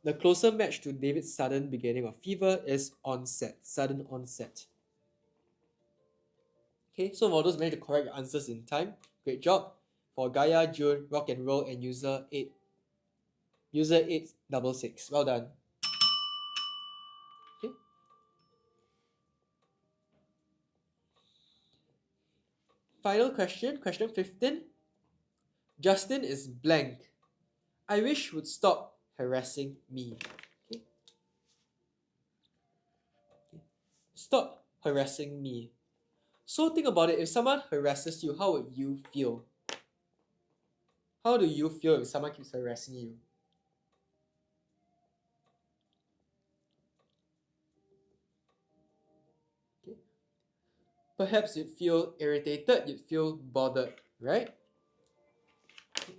the closer match to David's sudden beginning of fever is onset, sudden onset. Okay, so for those managed to correct your answers in time, great job. For Gaia, June, Rock and Roll, and user 866. Well done. Okay. Final question, question 15. Justin is blank. I wish would stop harassing me. Okay. Stop harassing me. So think about it. If someone harasses you, how would you feel? How do you feel if someone keeps harassing you? Okay. Perhaps you'd feel irritated, you'd feel bothered, right? Okay.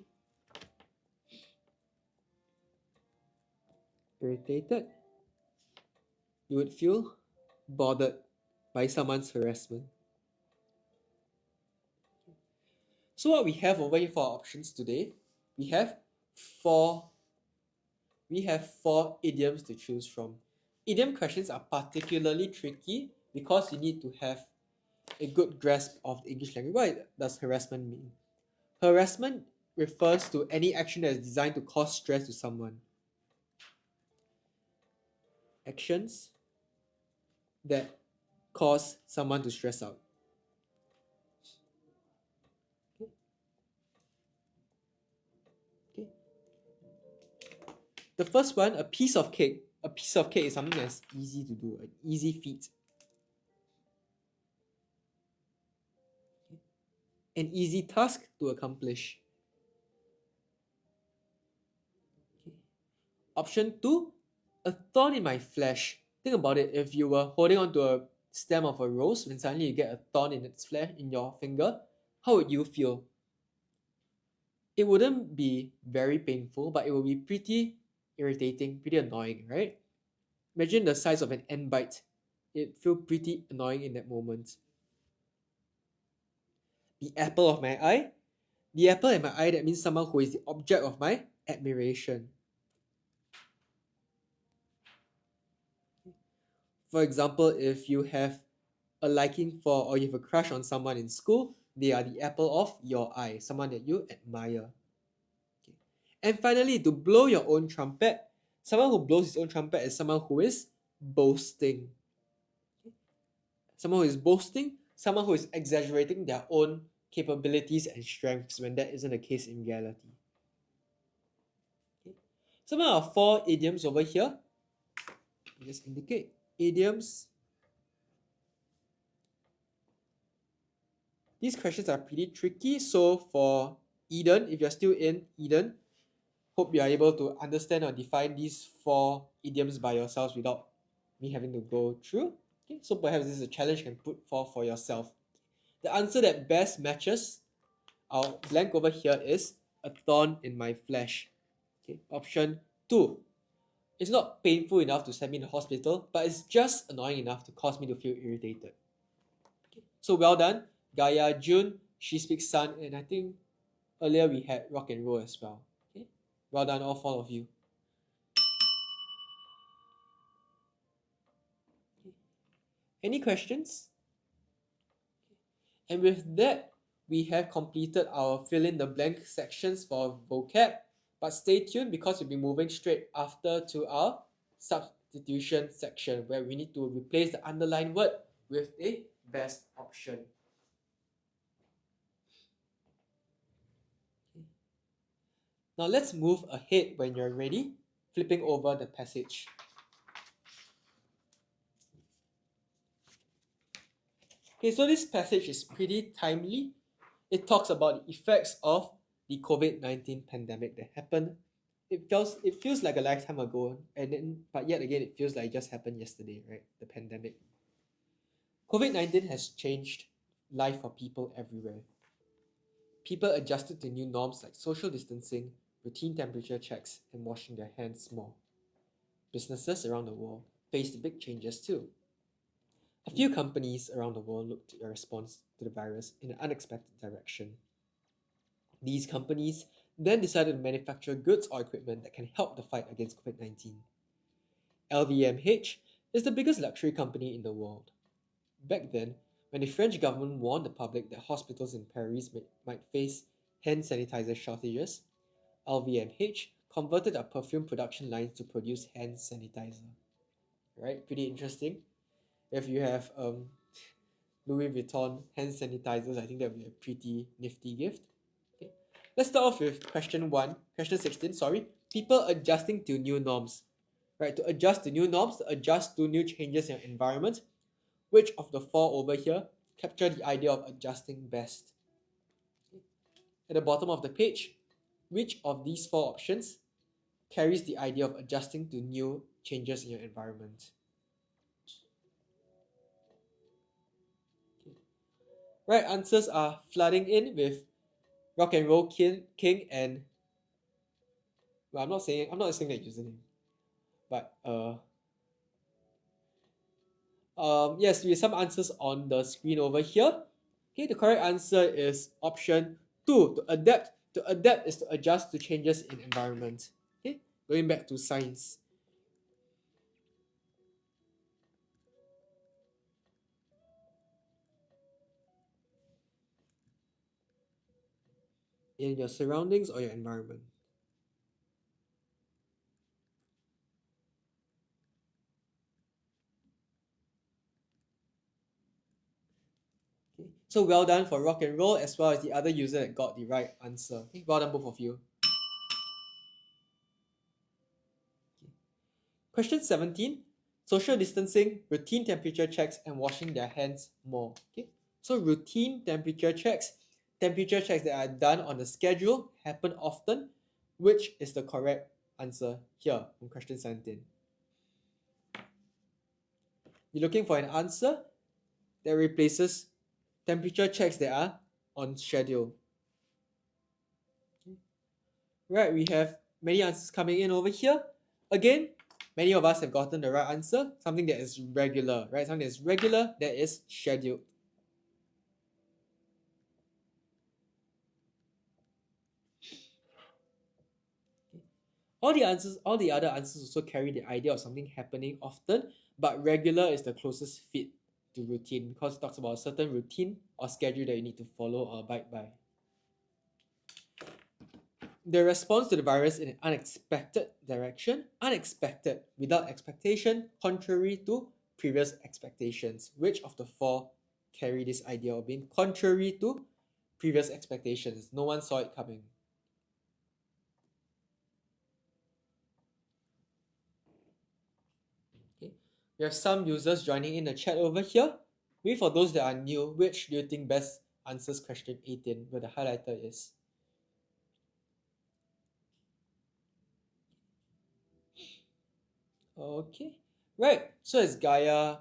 Irritated. You would feel bothered by someone's harassment. So what we have over here for our options today, we have four idioms to choose from. Idiom questions are particularly tricky because you need to have a good grasp of the English language. What does harassment mean? Harassment refers to any action that is designed to cause stress to someone. Actions that cause someone to stress out. Okay. The first one, a piece of cake. A piece of cake is something that's easy to do, an easy feat. An easy task to accomplish. Okay. Option 2, a thorn in my flesh. Think about it. If you were holding onto a stem of a rose and suddenly you get a thorn in its flesh in your finger, how would you feel? It wouldn't be very painful, but it will be pretty irritating, pretty annoying, right? Imagine the size of an ant bite. It'd feel pretty annoying in that moment. The apple of my eye. The apple in my eye, that means someone who is the object of my admiration. For example, if you have a liking for or you have a crush on someone in school, They are the apple of your eye, someone that you admire. Okay. And finally, to blow your own trumpet, someone who blows his own trumpet is someone who is boasting. Okay. Someone who is boasting, someone who is exaggerating their own capabilities and strengths when that isn't the case in reality. Okay. Some of our 4 idioms over here. Just indicate idioms. These questions are pretty tricky, so for Eden, if you're still in Eden, hope you are able to understand or define these 4 idioms by yourselves without me having to go through. Okay, so perhaps this is a challenge you can put forth for yourself. The answer that best matches our blank over here is a thorn in my flesh. Okay, option 2. It's not painful enough to send me to the hospital, but it's just annoying enough to cause me to feel irritated. Okay, so well done. Gaia, June, She Speaks Sun, and I think earlier we had rock and roll as well. Okay, well done all 4 of you. Okay. Any questions? And with that, we have completed our fill in the blank sections for vocab. But stay tuned because we'll be moving straight after to our substitution section where we need to replace the underlined word with a best option. Okay. Now let's move ahead when you're ready, flipping over the passage. Okay, so this passage is pretty timely. It talks about the effects of the COVID-19 pandemic that happened. It feels like a lifetime ago, but yet again, it feels like it just happened yesterday, right? The pandemic. COVID-19 has changed life for people everywhere. People adjusted to new norms like social distancing, routine temperature checks, and washing their hands more. Businesses around the world faced big changes too. A few companies around the world looked at a response to the virus in an unexpected direction. These companies then decided to manufacture goods or equipment that can help the fight against COVID-19. LVMH is the biggest luxury company in the world. Back then, when the French government warned the public that hospitals in Paris might face hand sanitizer shortages, LVMH converted our perfume production lines to produce hand sanitizer. Right? Pretty interesting. If you have Louis Vuitton hand sanitizers, I think that would be a pretty nifty gift. Okay. Let's start off with question 16, sorry. People adjusting to new norms. Right, to adjust to new norms, to adjust to new changes in your environment. Which of the 4 over here capture the idea of adjusting best? Okay. At the bottom of the page, which of these 4 options carries the idea of adjusting to new changes in your environment? Okay. Right answers are flooding in with Rock and Roll King and, well, I'm not saying that username, but yes, we have some answers on the screen over here. Okay, the correct answer is option 2, to adapt. To adapt is to adjust to changes in environment. Okay, going back to science. In your surroundings or your environment. Okay, so well done for Rock and Roll as well as the other user that got the right answer. Okay, well done both of you. Okay. Question 17. Social distancing, routine temperature checks, and washing their hands more. Okay, so routine temperature checks that are done on a schedule, happen often. Which is the correct answer here from question 17? You're looking for an answer that replaces temperature checks that are on schedule. Okay. Right, we have many answers coming in over here. Again, many of us have gotten the right answer, something that is regular, right? Something that is regular, that is scheduled. All the other answers also carry the idea of something happening often, but regular is the closest fit to routine because it talks about a certain routine or schedule that you need to follow or abide by. The response to the virus in an unexpected direction, unexpected, without expectation, contrary to previous expectations. Which of the four carry this idea of being contrary to previous expectations? No one saw it coming. Okay. We have some users joining in the chat over here. Maybe for those that are new, which do you think best answers question 18, where the highlighter is? Okay, right. So it's Gaia,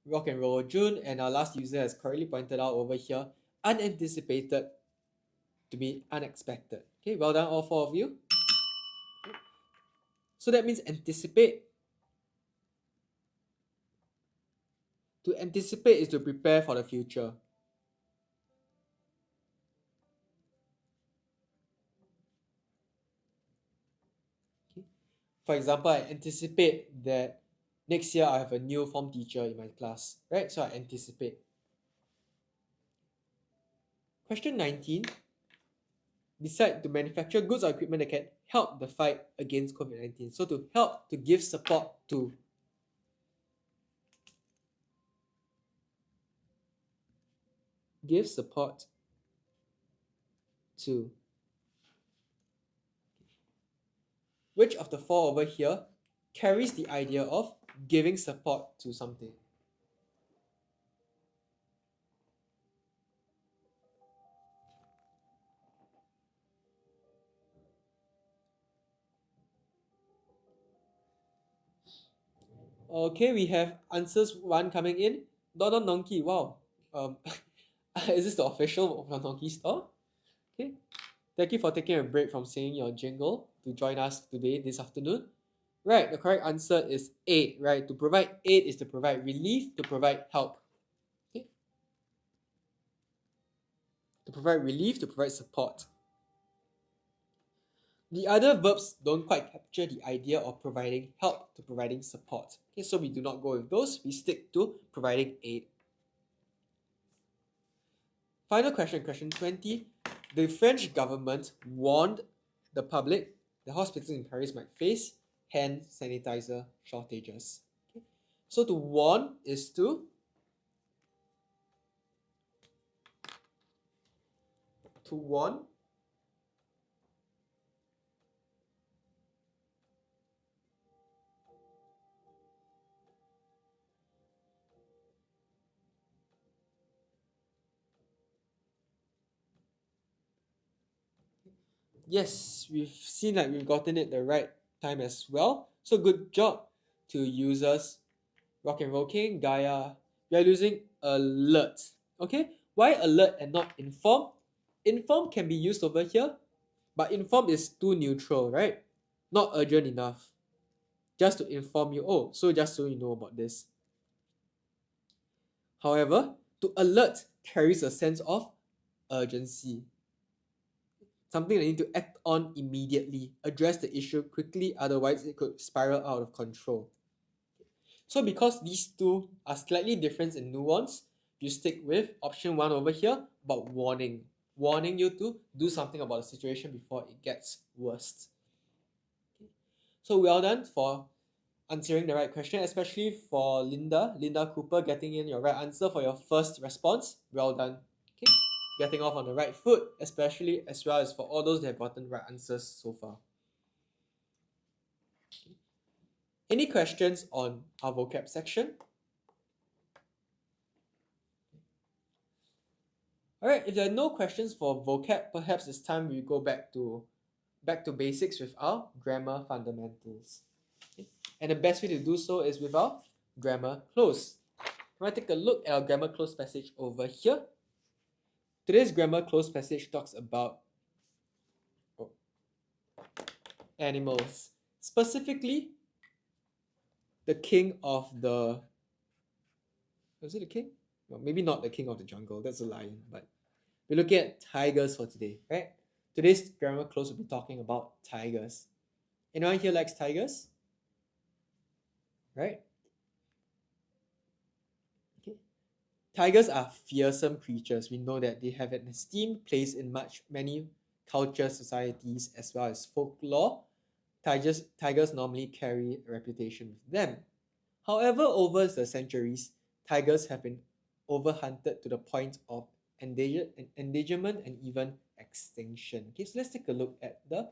Rock and Roll June, and our last user has correctly pointed out over here, unanticipated to be unexpected. Okay, well done all four of you. So that means anticipate. To anticipate is to prepare for the future. Okay. For example, I anticipate that next year I have a new form teacher in my class, right? So I anticipate. Question 19. Decide to manufacture goods or equipment that can help the fight against COVID-19. So to help, to give support to. Give support to. Which of the four over here carries the idea of giving support to something? Okay, we have answers one coming in. Don Donkey, wow. Is this the official Don Donkey store? Okay. Thank you for taking a break from singing your jingle to join us today, this afternoon. Right, the correct answer is aid, right? To provide aid is to provide relief, to provide help. Okay. To provide relief, to provide support. The other verbs don't quite capture the idea of providing help to providing support. Okay, so we do not go with those. We stick to providing aid. Final question, question 20. The French government warned the public the hospitals in Paris might face hand sanitizer shortages. Okay. So to warn is to warn. Yes, we've seen that we've gotten it the right time as well. So good job to users Rock and Roll King, Gaia. We are using alert. Okay, why alert and not inform? Inform can be used over here, but inform is too neutral, right? Not urgent enough. Just to inform you, oh, so just so you know about this. However, to alert carries a sense of urgency. Something that you need to act on immediately, address the issue quickly, otherwise it could spiral out of control. So because these two are slightly different in nuance, you stick with option 1 over here about warning. Warning you to do something about the situation before it gets worse. Okay. So well done for answering the right question, especially for Linda Cooper, getting in your right answer for your first response. Well done. Okay. Getting off on the right foot, especially as well as for all those that have gotten right answers so far. Okay. Any questions on our vocab section? Alright, if there are no questions for vocab, perhaps it's time we go back to basics with our grammar fundamentals. Okay. And the best way to do so is with our grammar close. We'll take a look at our grammar close passage over here. Today's grammar close passage talks about animals, specifically the king of the... Was it the king? Well, maybe not the king of the jungle, that's a lion, but we're looking at tigers for today, right? Today's grammar close will be talking about tigers. Anyone here likes tigers? Right? Okay. tigers are fearsome creatures. We know that they have an esteemed place in many cultures, societies, as well as folklore. Tigers normally carry a reputation with them. However, over the centuries, tigers have been overhunted to the point of endangerment and even extinction. Okay, so let's take a look at the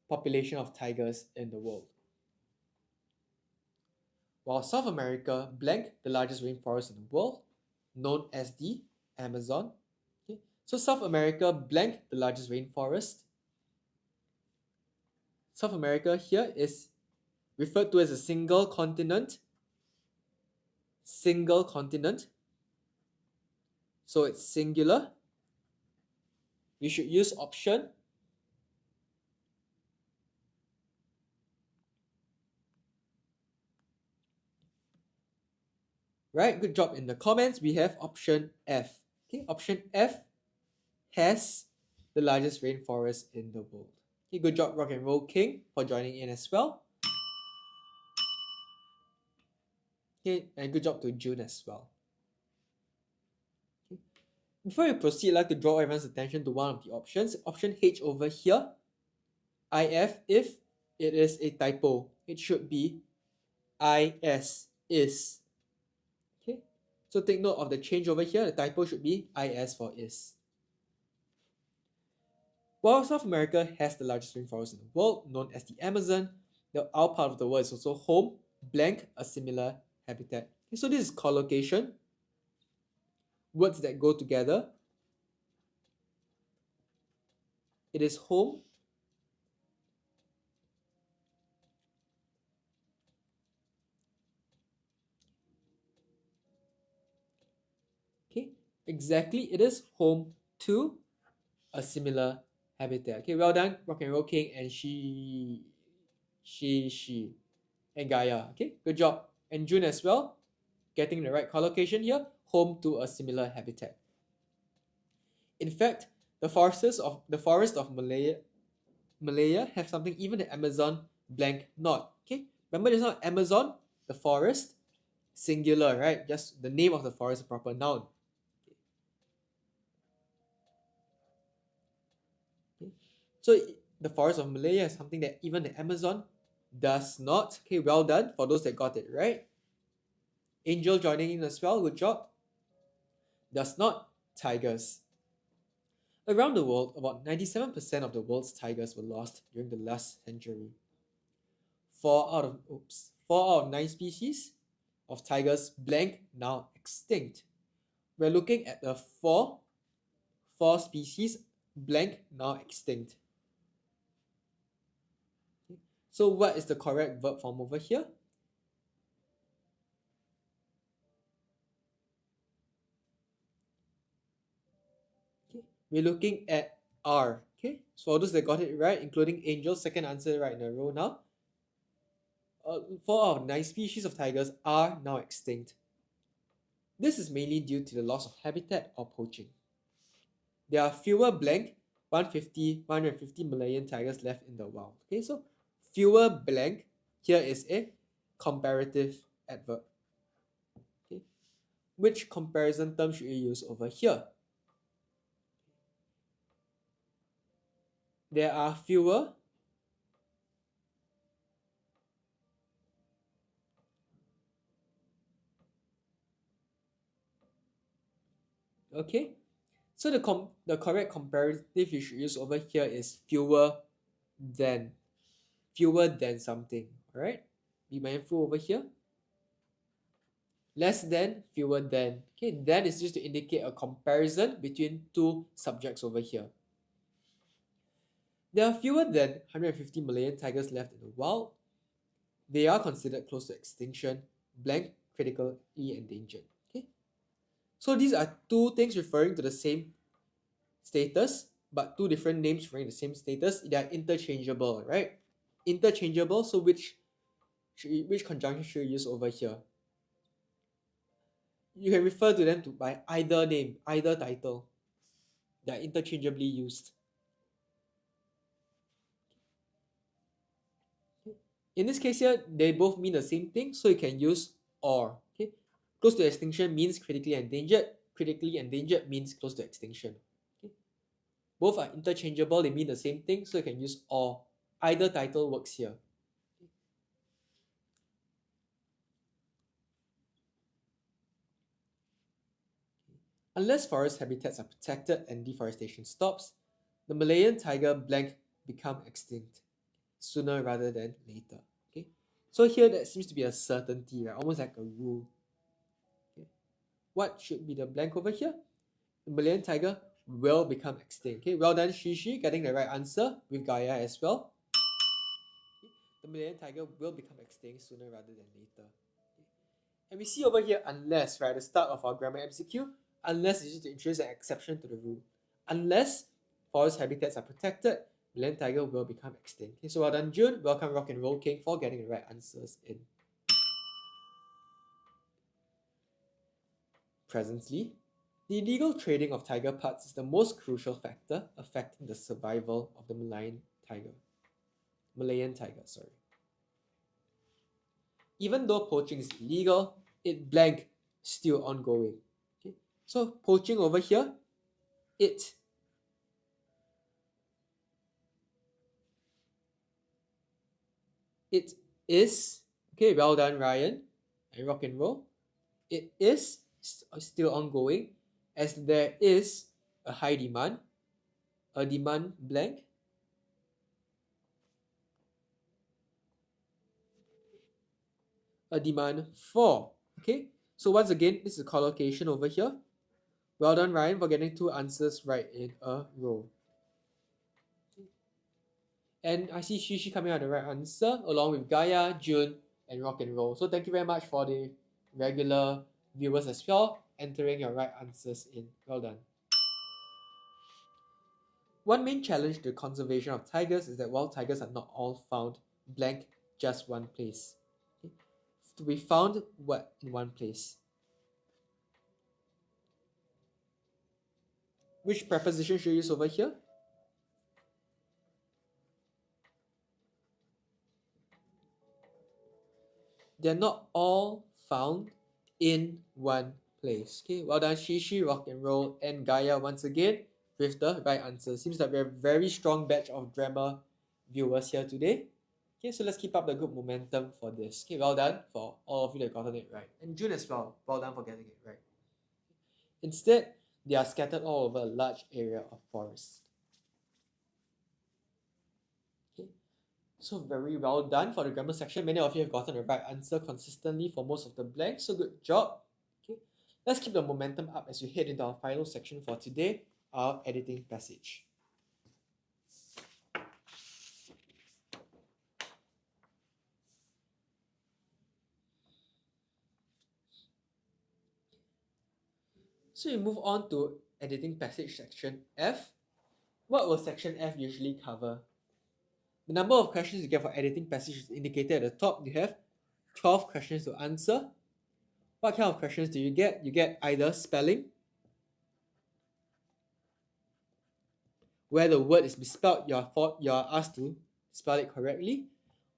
population of tigers in the world. While South America blank the largest rainforest in the world, known as the Amazon. Okay, so South America blank the largest rainforest. South America here is referred to as a single continent. Single continent. So it's singular. We should use option. Right, good job in the comments. We have option F. Okay, option F has the largest rainforest in the world. Okay, good job, Rock and Roll King, for joining in as well. Okay, and good job to June as well. Okay. Before we proceed, I'd like to draw everyone's attention to one of the options. Option H over here, IF, if it is a typo, it should be IS, is. Okay, so take note of the change over here. The typo should be IS for is. While South America has the largest rainforest in the world, known as the Amazon, our part of the world is also home, blank, a similar habitat. Okay, so this is collocation, words that go together. It is home, okay, exactly, it is home to a similar habitat. Okay, well done, Rock and Roll King and she, and Gaia. Okay, good job. And June as well, getting the right collocation here, home to a similar habitat. In fact, the forests of Malaya have something even the Amazon blank not. Okay, remember just now Amazon, the forest, singular, right? Just the name of the forest, a proper noun. Okay. So the forest of Malaya is something that even the Amazon does not. Okay, well done for those that got it right. Angel joining in as well, good job. Does not, tigers. Around the world, about 97% of the world's tigers were lost during the last century. 4 out of 9 species of tigers blank now extinct. We're looking at the four species blank now extinct. Okay. So what is the correct verb form over here? Okay. We're looking at are. Okay, so for those that got it right, including Angel, second answer right in a row now. 4 out of 9 species of tigers are now extinct. This is mainly due to the loss of habitat or poaching. There are fewer blank 150 million tigers left in the wild. Okay, so fewer blank here is a comparative adverb. Okay, which comparison term should you use over here? There are fewer okay, so the correct comparative you should use over here is fewer than something. All right, be mindful over here. Less than, fewer than. Okay, than is used to indicate a comparison between two subjects over here. There are fewer than 150 million tigers left in the wild. They are considered close to extinction, blank, critically endangered. Okay, so these are two things referring to the same status, but two different names referring to the same status. They are interchangeable, right? Interchangeable. So which conjunction should you use over here? You can refer to them by either name, either title. They are interchangeably used. In this case here, they both mean the same thing, so you can use or. Okay, Close to extinction means critically endangered. Critically endangered means close to extinction. Okay? Both are interchangeable, they mean the same thing, so you can use or. Either title works here. Unless forest habitats are protected and deforestation stops, the Malayan tiger blank become extinct sooner rather than later. Okay, so here that seems to be a certainty, right? Almost like a rule. Okay. What should be the blank over here? The Malayan tiger will become extinct. Okay, well done, Shishi, getting the right answer with Gaia as well. The Malayan tiger will become extinct sooner rather than later. Okay. And we see over here, unless, right, at the start of our grammar MCQ, unless is used to introduce an exception to the rule. Unless forest habitats are protected, Malayan tiger will become extinct. Okay, so well done, June. Welcome, Rock and Roll King, for getting the right answers in. Presently, the illegal trading of tiger parts is the most crucial factor affecting the survival of the Malayan tiger. Even though poaching is illegal, it blank still ongoing. Okay, so poaching over here, it is, okay, well done, Ryan and Rock and Roll. It is still ongoing as there is a high demand, a demand blank, a demand for. Okay, so once again, this is a collocation over here. Well done, Ryan, for getting 2 answers right in a row. And I see Shishi coming out the right answer, along with Gaia, June, and Rock and Roll. So thank you very much for the regular viewers as well, entering your right answers in. Well done. One main challenge to the conservation of tigers is that wild tigers are not all found blank just one place. Okay. To be found what in one place? Which preposition should you use over here? They're not all found in one place. Okay, well done, Shishi, Rock and Roll, and Gaia once again with the right answer. Seems like we're a very strong batch of grammar viewers here today. Okay, so let's keep up the good momentum for this. Okay, well done for all of you that gotten it right. And June as well, well done for getting it right. Instead, they are scattered all over a large area of forest. Okay, so very well done for the grammar section. Many of you have gotten the right answer consistently for most of the blanks, so good job. Okay, let's keep the momentum up as we head into our final section for today, our editing passage. So we move on to editing passage section F. What will section F usually cover? The number of questions you get for editing passage is indicated at the top. You have 12 questions to answer. What kind of questions do you get? You get either spelling, where the word is misspelled, you're asked to spell it correctly,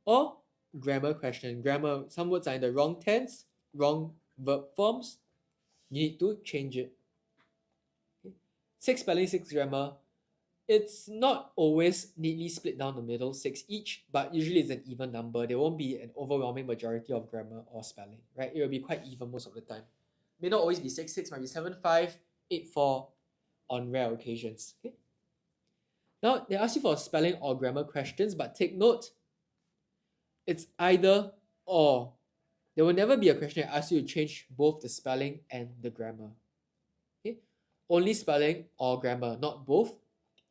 or grammar question. Grammar, some words are in the wrong tense, wrong verb forms, you need to change it. Okay. 6 spelling, 6 grammar. It's not always neatly split down the middle, 6 each, but usually it's an even number. There won't be an overwhelming majority of grammar or spelling, right? It will be quite even most of the time. May not always be 6, 6, might be 7, 5, 8, 4 on rare occasions. Okay. Now, they ask you for spelling or grammar questions, but take note, it's either or. There will never be a question that asks you to change both the spelling and the grammar. Okay? Only spelling or grammar, not both.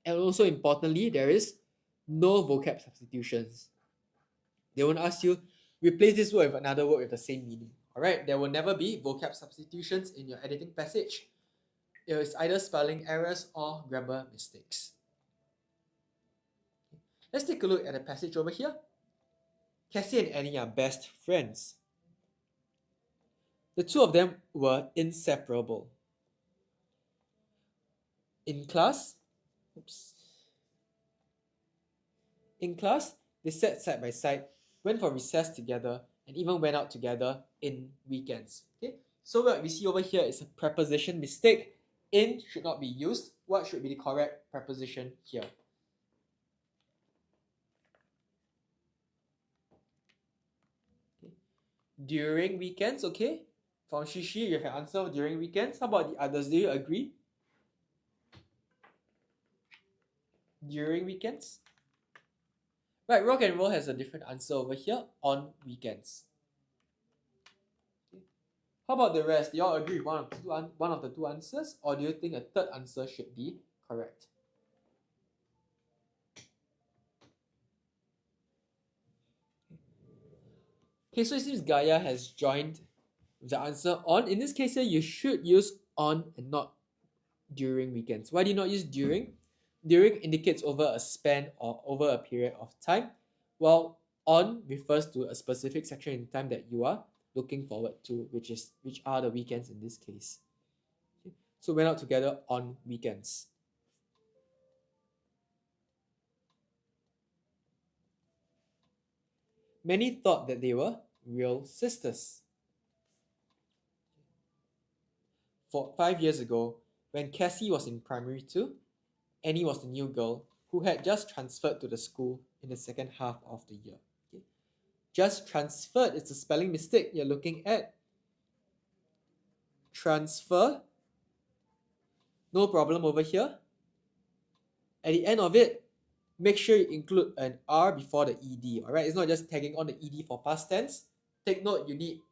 And also importantly, there is no vocab substitutions. They won't ask you, replace this word with another word with the same meaning. Alright, there will never be vocab substitutions in your editing passage. It is either spelling errors or grammar mistakes. Let's take a look at the passage over here. Cassie and Annie are best friends. The two of them were inseparable. In class, they sat side by side, went for recess together, and even went out together in weekends. Okay? So what we see over here is a preposition mistake. In should not be used. What should be the correct preposition here? During weekends, okay? From Shishi, you have answer during weekends. How about the others? Do you agree? During weekends? Right, rock and roll has a different answer over here, on weekends. Okay. How about the rest? Do you all agree with one of the two answers, or do you think a third answer should be correct? Okay, so it seems Gaia has joined the answer on. In this case here, you should use on and not during weekends. Why do you not use during? During indicates over a span or over a period of time, while on refers to a specific section in time that you are looking forward to, which are the weekends in this case. Okay. So went out together on weekends. Many thought that they were real sisters. 5 years ago, when Cassie was in primary 2, Annie was the new girl who had just transferred to the school in the second half of the year. Okay. Just transferred is the spelling mistake you're looking at. Transfer, no problem over here. At the end of it, make sure you include an R before the ED, alright? It's not just tagging on the ED for past tense. Take note, you need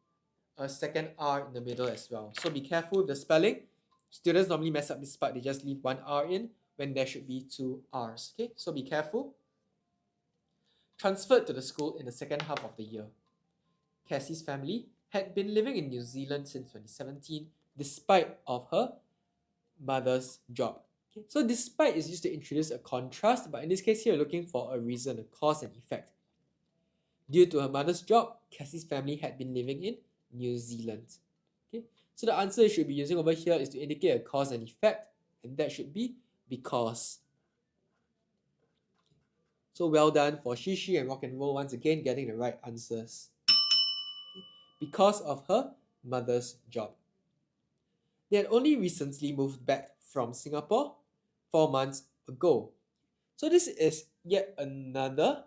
a second R in the middle as well. So be careful with the spelling. Students normally mess up this part, they just leave one R in when there should be 2 R's. Okay, so be careful. Transferred to the school in the second half of the year. Cassie's family had been living in New Zealand since 2017 despite of her mother's job. Okay, so despite is used to introduce a contrast, but in this case here, you're looking for a reason, a cause and effect. Due to her mother's job, Cassie's family had been living in New Zealand. Okay, so the answer you should be using over here is to indicate a cause and effect, and that should be because. So well done for Shishi and Rock and Roll once again getting the right answers. Because of her mother's job. They had only recently moved back from Singapore 4 months ago. So this is yet another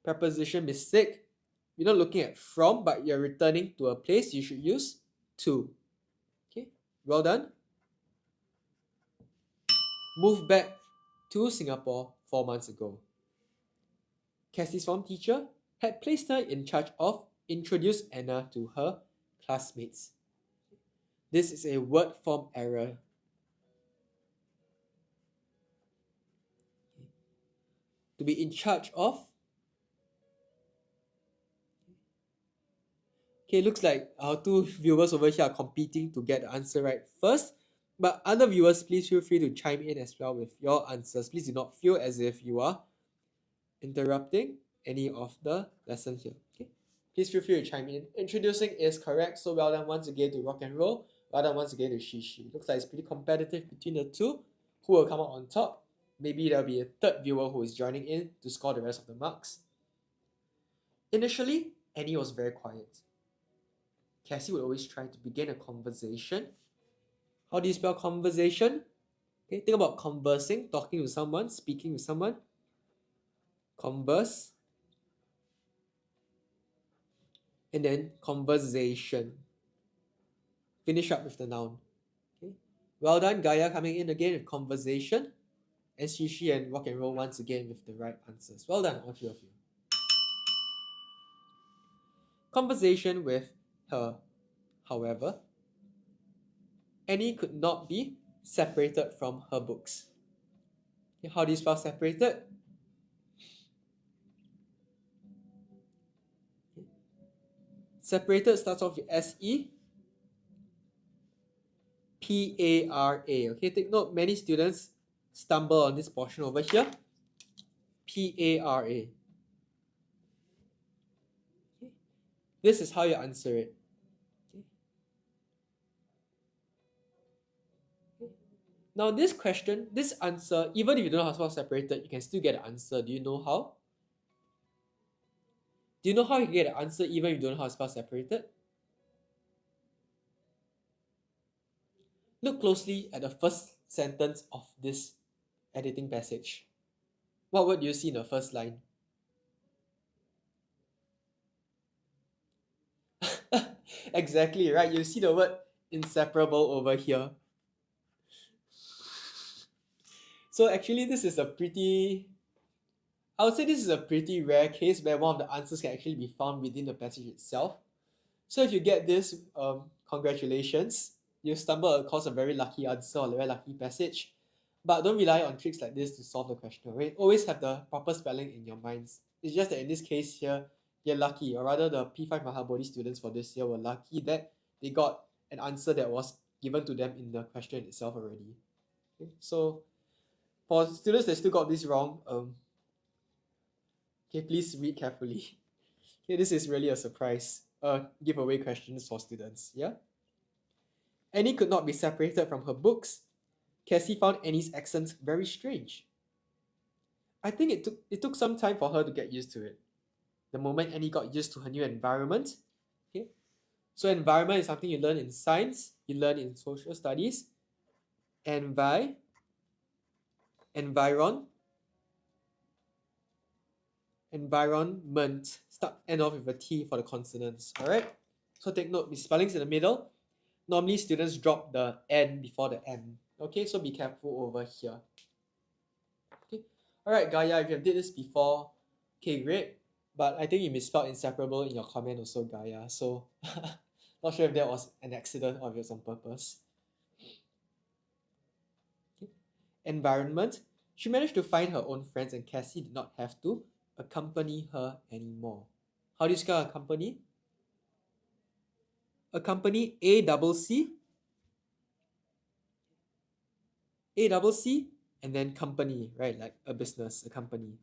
preposition mistake. You're not looking at from, but you're returning to a place. You should use to. Okay, well done. Moved back to Singapore 4 months ago. Cassie's form teacher had placed her in charge of introduce Anna to her classmates. This is a word form error. To be in charge of. Okay, looks like our two viewers over here are competing to get the answer right first. But other viewers, please feel free to chime in as well with your answers. Please do not feel as if you are interrupting any of the lesson here. Okay, please feel free to chime in. Introducing is correct, so well done once again to Rock and Roll. Well done once again to Shishi. Looks like it's pretty competitive between the two. Who will come out on top? Maybe there'll be a third viewer who is joining in to score the rest of the marks. Initially, Annie was very quiet. Cassie would always try to begin a conversation. How do you spell conversation? Okay, think about conversing, talking with someone, speaking with someone. Converse. And then conversation. Finish up with the noun. Okay. Well done, Gaia coming in again with conversation. And Shishi and Rock and Roll once again with the right answers. Well done, all three of you. Conversation with her. However, Annie could not be separated from her books. Okay, how do you spell separated? Okay. Separated starts off with S-E-P-A-R-A. Okay, take note, many students stumble on this portion over here. P-A-R-A. Okay. This is how you answer it. Now this question, this answer, even if you don't know how to spell separated, you can still get an answer. Do you know how? Do you know how you can get an answer even if you don't know how to spell separated? Look closely at the first sentence of this editing passage. What word do you see in the first line? Exactly, right? You see the word inseparable over here. So actually this is a pretty, I would say this is a pretty rare case where one of the answers can actually be found within the passage itself. So if you get this, congratulations. You stumble across a very lucky answer or a very lucky passage. But don't rely on tricks like this to solve the question, right? Always have the proper spelling in your minds. It's just that in this case here, you're lucky, or rather the P5 Maha Bodhi students for this year were lucky that they got an answer that was given to them in the question itself already. Okay? So for students that still got this wrong, okay, please read carefully. Okay, this is really a surprise giveaway questions for students. Yeah. Annie could not be separated from her books. Cassie found Annie's accent very strange. I think it took some time for her to get used to it. The moment Annie got used to her new environment, okay. So environment is something you learn in science, you learn in social studies. Environment. End off with a T for the consonants. Alright? So take note, the spellings in the middle. Normally students drop the N before the M. Okay, so be careful over here. Okay. Alright, Gaia, if you have did this before, okay, great. But I think you misspelled inseparable in your comment also, Gaia. So not sure if that was an accident or if it was on purpose. Okay. Environment. She managed to find her own friends and Cassie did not have to accompany her anymore. How do you spell accompany? Accompany, A-double-C, and then company, right? Like a business, a company.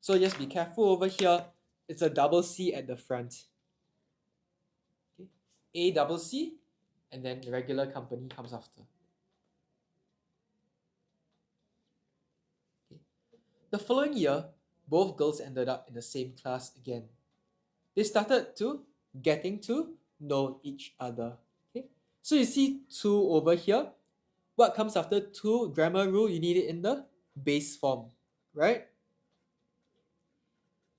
So just be careful over here. It's a double C at the front. Okay. A-double-C, and then the regular company comes after. Okay. The following year, both girls ended up in the same class again. They started getting to know each other. Okay. So you see to over here. What comes after to? Grammar rule, you need it in the base form, right?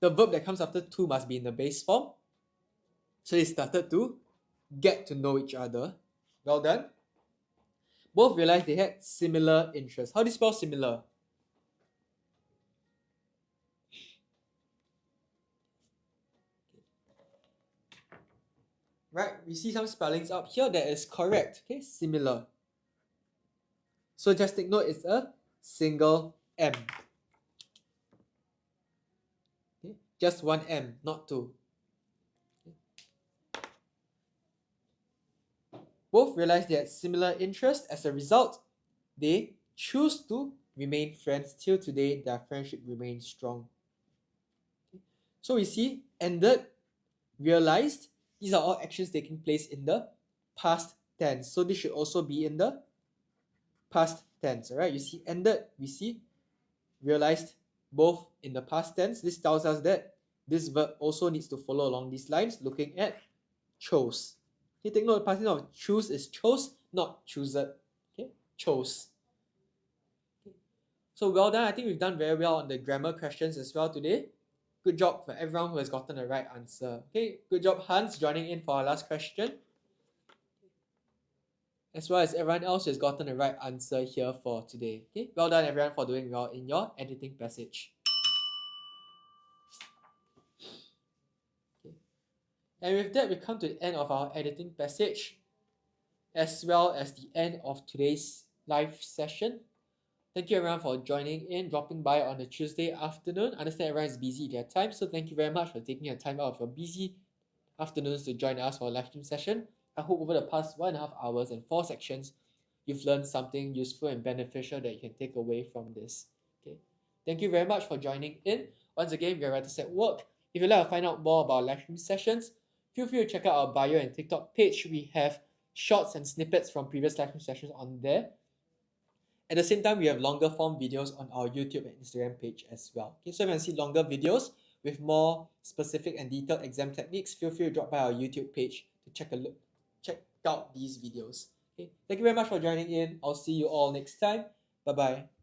The verb that comes after to must be in the base form. So they started to get to know each other. Well done. Both realized they had similar interests. How do you spell similar? Right, we see some spellings up here that is correct. Okay, similar. So just take note, it's a single M. Okay? Just one M, not two. Okay. Both realized they had similar interests. As a result, they choose to remain friends. Till today, their friendship remains strong. Okay. So we see ended, realized. These are all actions taking place in the past tense. So this should also be in the past tense. Alright, you see ended, we see realized, both in the past tense. This tells us that this verb also needs to follow along these lines, looking at chose. Okay, take note, the past tense of choose is chose, not choosed. Okay, chose. Okay. So well done. I think we've done very well on the grammar questions as well today. Good job for everyone who has gotten the right answer. Okay, good job Hans joining in for our last question, as well as everyone else who has gotten the right answer here for today. Okay, well done everyone for doing well in your editing passage. Okay. And with that, we come to the end of our editing passage, as well as the end of today's live session. Thank you everyone for joining in, dropping by on a Tuesday afternoon. I understand everyone is busy at their time, so thank you very much for taking your time out of your busy afternoons to join us for a live stream session. I hope over the past 1.5 hours and 4 sections, you've learned something useful and beneficial that you can take away from this. Okay. Thank you very much for joining in. Once again, we are Raffles at Work. If you'd like to find out more about live stream sessions, feel free to check out our bio and TikTok page. We have shorts and snippets from previous live stream sessions on there. At the same time, we have longer form videos on our YouTube and Instagram page as well. Okay, so if you want to see longer videos with more specific and detailed exam techniques, feel free to drop by our YouTube page to check out these videos. Okay. Thank you very much for joining in. I'll see you all next time. Bye bye.